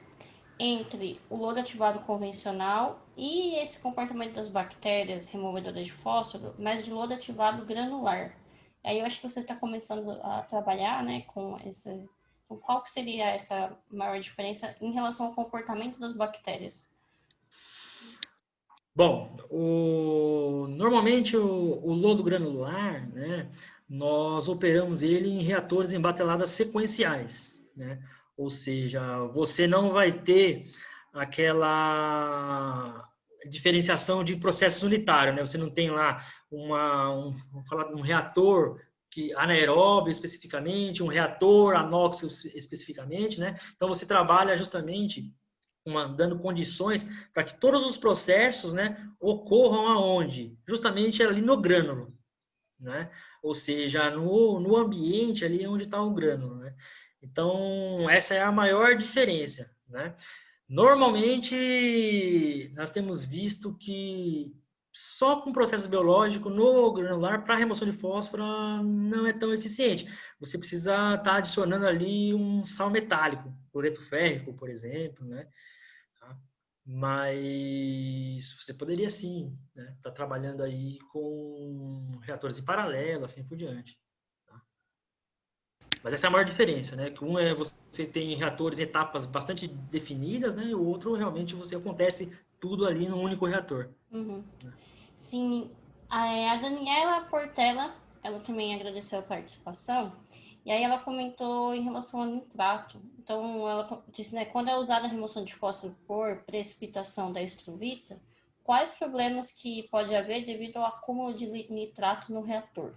[SPEAKER 1] entre o lodo ativado convencional e esse comportamento das bactérias removedoras de fósforo, mas de lodo ativado granular. Aí eu acho que você está começando a trabalhar, né, com esse... Qual que seria essa maior diferença em relação ao comportamento das bactérias?
[SPEAKER 2] Bom, normalmente o lodo granular, né, nós operamos ele em reatores em bateladas sequenciais, né? Ou seja, você não vai ter aquela diferenciação de processos unitários, né? Você não tem lá vamos falar, um reator anaeróbio especificamente, um reator anóxico especificamente, né? Então você trabalha justamente dando condições para que todos os processos, né, ocorram aonde? Justamente ali no grânulo, né? Ou seja, no ambiente ali onde está o grânulo, né? Então, essa é a maior diferença, né? Normalmente, nós temos visto que só com processo biológico no granular para remoção de fósforo não é tão eficiente. Você precisa estar adicionando ali um sal metálico, cloreto férrico, por exemplo, né? Mas você poderia sim, né? Tá trabalhando aí com reatores em paralelo, assim por diante. Tá? Mas essa é a maior diferença, né? Que um é você tem reatores em etapas bastante definidas, né? E o outro realmente você acontece tudo ali num único reator.
[SPEAKER 1] Uhum.
[SPEAKER 2] Né?
[SPEAKER 1] Sim, a Daniela Portela, ela também agradeceu a participação, e aí ela comentou em relação ao nitrato. Então, ela disse, né, quando é usada a remoção de fósforo por precipitação da estruvita, quais problemas que pode haver devido ao acúmulo de nitrato no reator?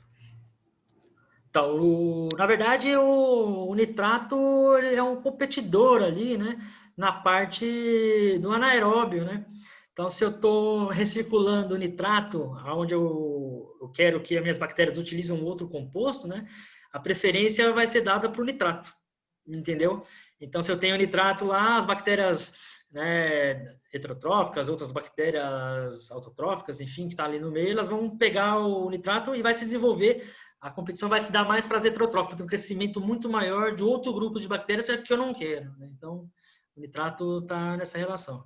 [SPEAKER 2] Então, na verdade, o nitrato ele é um competidor ali, né? Na parte do anaeróbio, né? Então, se eu estou recirculando nitrato, onde eu quero que as minhas bactérias utilizem um outro composto, né? A preferência vai ser dada para o nitrato, entendeu? Então, se eu tenho nitrato lá, as bactérias, né, heterotróficas, outras bactérias autotróficas, enfim, que está ali no meio, elas vão pegar o nitrato e vai se desenvolver. A competição vai se dar mais para as heterotróficas, tem um crescimento muito maior de outro grupo de bactérias que eu não quero. Né? Então, o nitrato está nessa relação.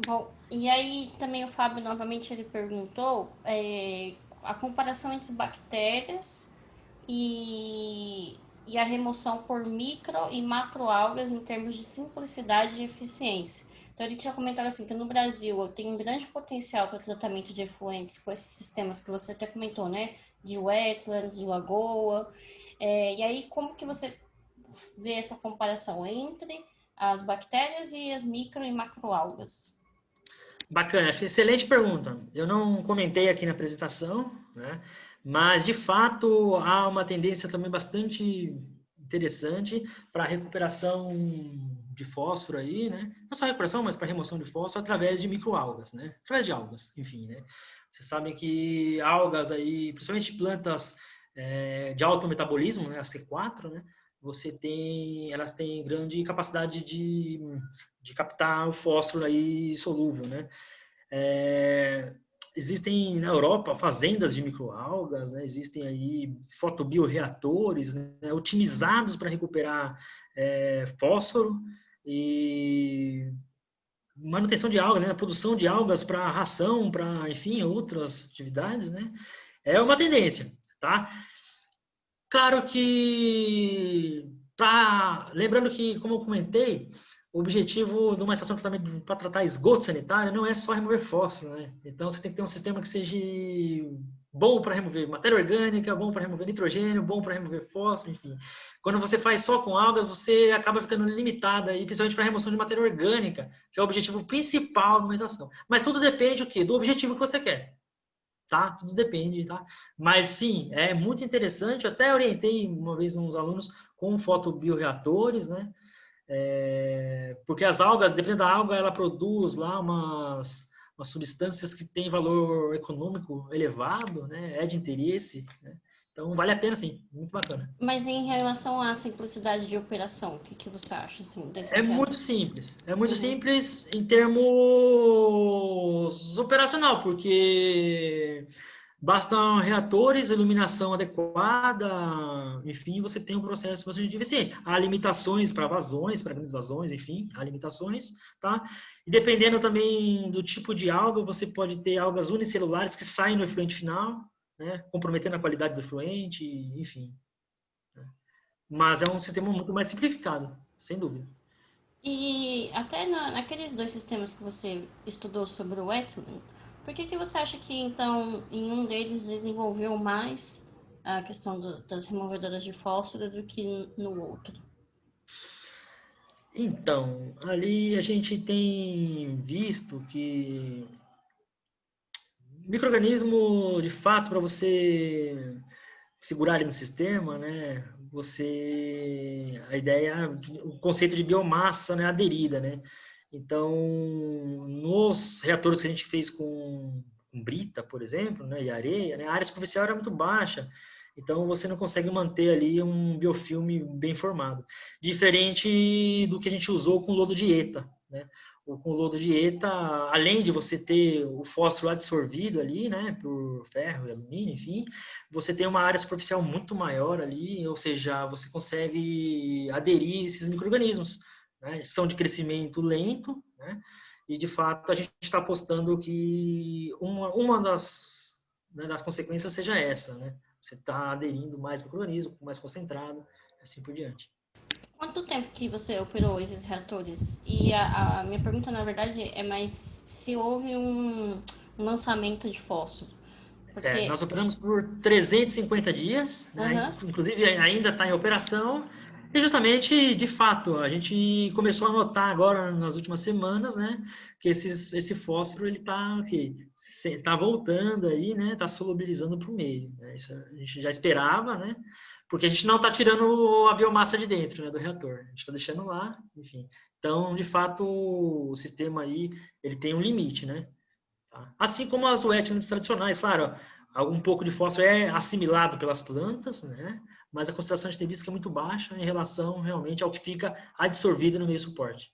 [SPEAKER 1] Bom, e aí também o Fábio novamente ele perguntou a comparação entre bactérias e a remoção por micro e macroalgas em termos de simplicidade e eficiência. Então ele tinha comentado assim que no Brasil tem um grande potencial para tratamento de efluentes com esses sistemas que você até comentou, né? De wetlands, de lagoa. E aí como que você vê essa comparação entre as bactérias e as micro e macroalgas?
[SPEAKER 2] Bacana, excelente pergunta. Eu não comentei aqui na apresentação, né? Mas de fato há uma tendência também bastante interessante para a recuperação de fósforo aí, né? Não só recuperação, mas para remoção de fósforo através de microalgas, né? Através de algas, enfim, né? Vocês sabem que algas aí, principalmente plantas de alto metabolismo, né? A C4, né? Elas têm grande capacidade de captar o fósforo aí solúvel, né? Existem na Europa fazendas de microalgas, né? Existem aí fotobioreatores, né? Otimizados para recuperar fósforo e manutenção de algas, né? Produção de algas para ração, para, enfim, outras atividades, né? É uma tendência, tá? Claro que, lembrando que, como eu comentei, o objetivo de uma estação de tratamento para tratar esgoto sanitário não é só remover fósforo, né? Então você tem que ter um sistema que seja bom para remover matéria orgânica, bom para remover nitrogênio, bom para remover fósforo, enfim. Quando você faz só com algas, você acaba ficando limitado aí, principalmente para remoção de matéria orgânica, que é o objetivo principal de uma estação. Mas tudo depende do quê? Do objetivo que você quer. Tá? Tudo depende, tá? Mas sim, é muito interessante. Eu até orientei uma vez uns alunos com fotobioreatores, né? Porque as algas, dependendo da alga, ela produz lá umas substâncias que têm valor econômico elevado, né? É de interesse, né? Então vale a pena sim, muito bacana.
[SPEAKER 1] Mas em relação à simplicidade de operação, o que, que você acha assim,
[SPEAKER 2] É
[SPEAKER 1] desses
[SPEAKER 2] muito
[SPEAKER 1] reatores?
[SPEAKER 2] simples. É muito
[SPEAKER 1] Uhum.
[SPEAKER 2] simples em termos operacional, porque bastam reatores, iluminação adequada, enfim, você tem um processo bastante eficiente. Há limitações para vazões, para grandes vazões, enfim, há limitações, tá? E dependendo também do tipo de alga, você pode ter algas unicelulares que saem no efluente final, né? Comprometendo a qualidade do efluente, enfim. Mas é um sistema muito mais simplificado, sem dúvida.
[SPEAKER 1] E até naqueles dois sistemas que você estudou sobre o wetland, por que, que você acha que então em um deles desenvolveu mais a questão das removedoras de fósforo do que no outro?
[SPEAKER 2] Então, ali a gente tem visto que micro-organismo, de fato, para você segurar ele no sistema, né? A ideia, o conceito de biomassa, né, aderida, né? Então, nos reatores que a gente fez com brita, por exemplo, né, e areia, né, a área superficial era muito baixa, então você não consegue manter ali um biofilme bem formado. Diferente do que a gente usou com lodo de ETA, né? Com lodo de ETA, além de você ter o fósforo absorvido ali, né, por ferro e alumínio, enfim, você tem uma área superficial muito maior ali, ou seja, você consegue aderir esses micro-organismos, né? São de crescimento lento, né? E de fato a gente está apostando que uma das, né, das consequências seja essa, né? Você está aderindo mais micro-organismo, mais concentrado, assim por diante.
[SPEAKER 1] Quanto tempo que você operou esses reatores? E a minha pergunta, na verdade, é mais se houve um lançamento de fósforo.
[SPEAKER 2] Nós
[SPEAKER 1] Porque,
[SPEAKER 2] operamos por 350 dias, né?
[SPEAKER 1] aham,
[SPEAKER 2] Inclusive ainda está em operação, e justamente, de fato, a gente começou a notar agora nas últimas semanas, né, que esse fósforo ele está voltando aí, né, está solubilizando para o meio. Né? Isso a gente já esperava, né, porque a gente não está tirando a biomassa de dentro, né, do reator, a gente está deixando lá, enfim. Então, de fato, o sistema aí ele tem um limite, né? Tá? Assim como as wetlands tradicionais, claro, algum pouco de fósforo é assimilado pelas plantas, né? Mas a concentração de visto que é muito baixa em relação realmente ao que fica absorvido no meio suporte.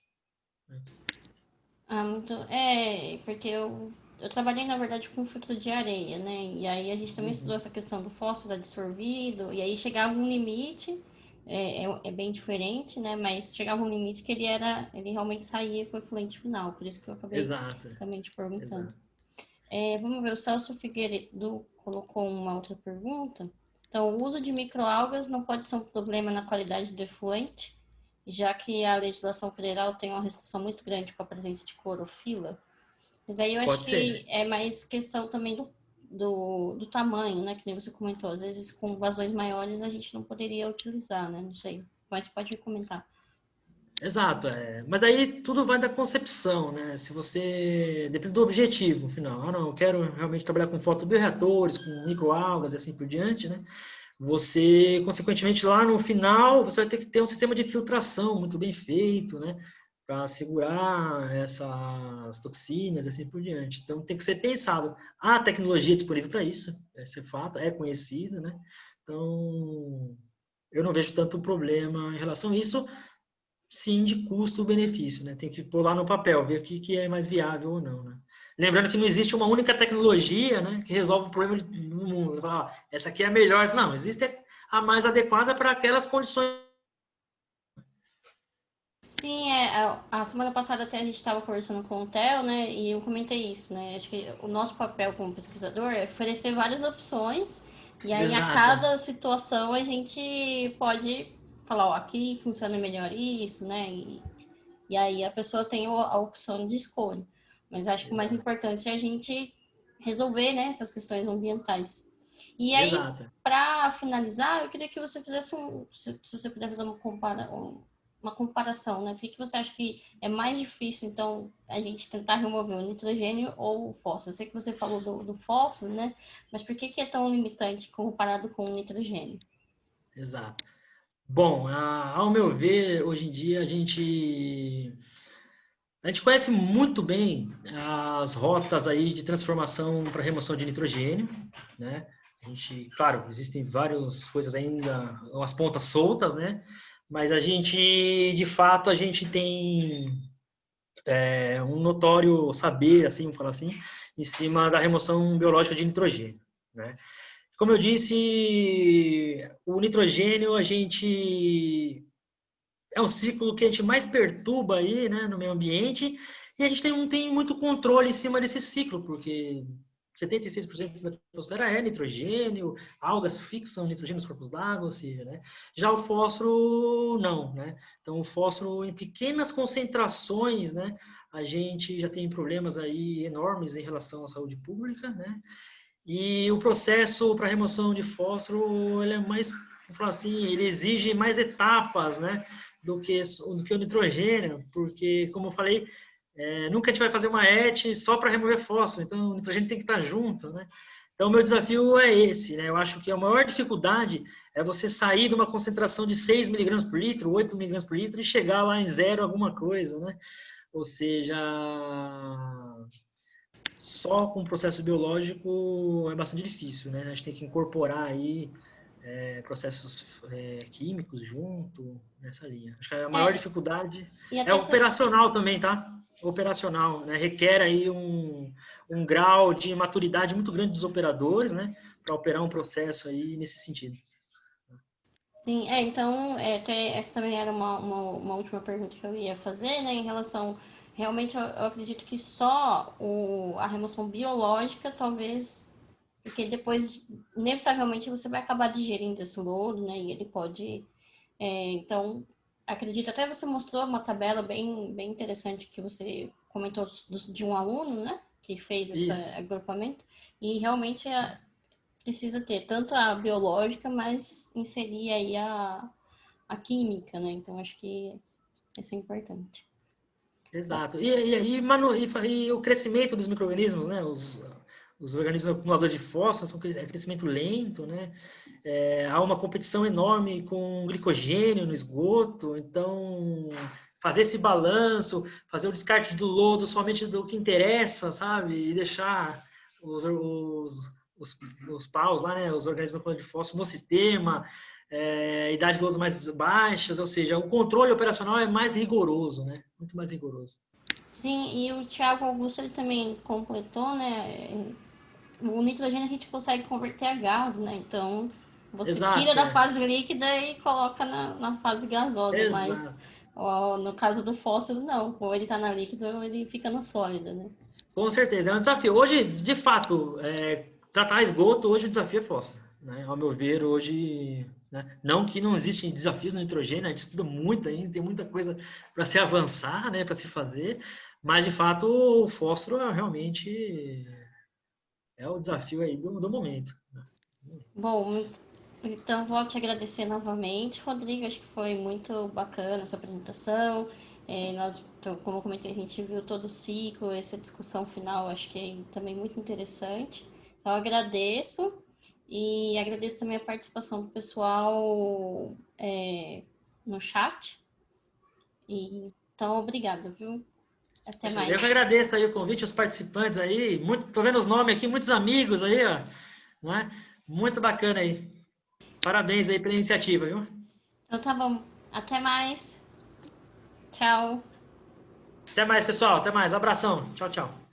[SPEAKER 1] porque eu trabalhei, na verdade, com filtro de areia, né? E aí a gente também estudou
[SPEAKER 2] Uhum.
[SPEAKER 1] essa questão do fósforo absorvido, e aí chegava um limite, é bem diferente, né? Mas chegava um limite que ele realmente saía para o fluente final, por isso que eu acabei
[SPEAKER 2] Exato,
[SPEAKER 1] também te perguntando.
[SPEAKER 2] exato.
[SPEAKER 1] Vamos ver, o Celso Figueiredo colocou uma outra pergunta. Então, o uso de microalgas não pode ser um problema na qualidade do efluente, já que a legislação federal tem uma restrição muito grande com a presença de clorofila. Mas aí eu acho
[SPEAKER 2] Pode ser.
[SPEAKER 1] que é mais questão também do tamanho, né? Que nem você comentou. Às vezes, com vazões maiores, a gente não poderia utilizar, né? Não sei. Mas pode comentar.
[SPEAKER 2] Exato, mas aí tudo vai da concepção, né? Se você depende do objetivo final. Ah, não, eu quero realmente trabalhar com fotobioreatores, com microalgas e assim por diante, né? Você, consequentemente, lá no final, você vai ter que ter um sistema de filtração muito bem feito, né? Para segurar essas toxinas e assim por diante. Então, tem que ser pensado. Há tecnologia disponível para isso, esse é fato, é conhecido, né? Então, eu não vejo tanto problema em relação a isso, sim, de custo-benefício, né? Tem que pôr lá no papel, ver o que é mais viável ou não, né? Lembrando que não existe uma única tecnologia, né, que resolve o problema no mundo. Essa aqui é a melhor. Não, existe a mais adequada para aquelas condições.
[SPEAKER 1] Sim, a semana passada até a gente estava conversando com o Theo, né? E eu comentei isso, né? Acho que o nosso papel como pesquisador é oferecer várias opções e aí a
[SPEAKER 2] Exato,
[SPEAKER 1] cada situação a gente pode falar, ó, aqui funciona melhor isso, né? E aí a pessoa tem a opção de escolha. Mas acho que o mais
[SPEAKER 2] exato,
[SPEAKER 1] importante é a gente resolver, né, essas questões ambientais. E aí,
[SPEAKER 2] exato.
[SPEAKER 1] para finalizar, eu queria que você fizesse se você puder fazer uma comparação, né? Por que você acha que é mais difícil, então, a gente tentar remover o nitrogênio ou o fósforo? Eu sei que você falou do fósforo, né? Mas por que é tão limitante comparado com o nitrogênio?
[SPEAKER 2] Exato. Bom, ao meu ver, hoje em dia a gente conhece muito bem as rotas aí de transformação para remoção de nitrogênio, né? A gente, claro, existem várias coisas ainda, as pontas soltas, né? Mas a gente, de fato, a gente tem um notório saber, assim, vamos falar assim, em cima da remoção biológica de nitrogênio, né? Como eu disse, o nitrogênio a gente é um ciclo que a gente mais perturba aí, né, no meio ambiente, e a gente não tem muito controle em cima desse ciclo, porque 76% da atmosfera é nitrogênio, algas fixam nitrogênio nos corpos d'água, ou seja, né? Já o fósforo, não, né? Então, o fósforo em pequenas concentrações, né, a gente já tem problemas aí enormes em relação à saúde pública, né? E o processo para remoção de fósforo, ele é mais, vou falar assim, ele exige mais etapas, né? do que o nitrogênio, porque, como eu falei, nunca a gente vai fazer uma ET só para remover fósforo, então o nitrogênio tem que estar junto, né? Então, o meu desafio é esse, né? Eu acho que a maior dificuldade é você sair de uma concentração de 6 miligramas por litro, 8 miligramas por litro e chegar lá em zero alguma coisa, né? Ou seja, só com o processo biológico é bastante difícil, né? A gente tem que incorporar aí processos químicos junto nessa linha. Acho que a maior
[SPEAKER 1] É,
[SPEAKER 2] dificuldade
[SPEAKER 1] e
[SPEAKER 2] é
[SPEAKER 1] até se,
[SPEAKER 2] operacional também, tá? Operacional, né? Requer aí um grau de maturidade muito grande dos operadores, né? Para operar um processo aí nesse sentido.
[SPEAKER 1] sim, então, até essa também era uma última pergunta que eu ia fazer, né, em relação, realmente eu acredito que só a remoção biológica, talvez, porque depois, inevitavelmente, você vai acabar digerindo esse lodo, né, e ele pode, então, acredito, até você mostrou uma tabela bem interessante que você comentou de um aluno, né, que fez esse
[SPEAKER 2] Isso.
[SPEAKER 1] agrupamento, e realmente precisa ter tanto a biológica, mas inserir aí a química, né? Então acho que isso é importante. Bom,
[SPEAKER 2] Exato. E o crescimento dos micro-organismos, né? Os organismos acumuladores de fósforo é crescimento lento, né? Há uma competição enorme com glicogênio no esgoto, então fazer esse balanço, fazer o descarte do lodo somente do que interessa, sabe? E deixar os, os paus lá, né? Os organismos acumuladores de fósforo no sistema, idade de lodos mais baixas, ou seja, o controle operacional é mais rigoroso, né? Muito mais rigoroso.
[SPEAKER 1] sim, e o Thiago Augusto ele também completou, né? O nitrogênio a gente consegue converter a gás, né? Então você tira
[SPEAKER 2] Exato,
[SPEAKER 1] da fase líquida e coloca na fase gasosa, mas
[SPEAKER 2] exato.
[SPEAKER 1] ó, no caso do fósforo, não. Ou ele tá na líquida ou ele fica na sólida, né?
[SPEAKER 2] Com certeza, é um desafio. Hoje, de fato, tratar esgoto, hoje o desafio é fósforo. Né? Ao meu ver, hoje, né? Não que não existem desafios no nitrogênio, a gente estuda muito ainda, tem muita coisa para se avançar, né? Para se fazer, mas de fato o fósforo realmente é o desafio aí do momento. Né?
[SPEAKER 1] Bom, então vou te agradecer novamente, Rodrigo. Acho que foi muito bacana a sua apresentação. Como eu comentei, a gente viu todo o ciclo, essa discussão final, acho que é também muito interessante. Então, eu agradeço e agradeço também a participação do pessoal no chat. Então, obrigada, viu? Até
[SPEAKER 2] Poxa, eu que
[SPEAKER 1] mais.
[SPEAKER 2] agradeço aí o convite, os participantes aí, tô vendo os nomes aqui, muitos amigos aí, ó, né? Muito bacana aí. Parabéns aí pela iniciativa, viu?
[SPEAKER 1] Então, tá bom. Até mais. Tchau.
[SPEAKER 2] Até mais, pessoal. Até mais. Abração. Tchau, tchau.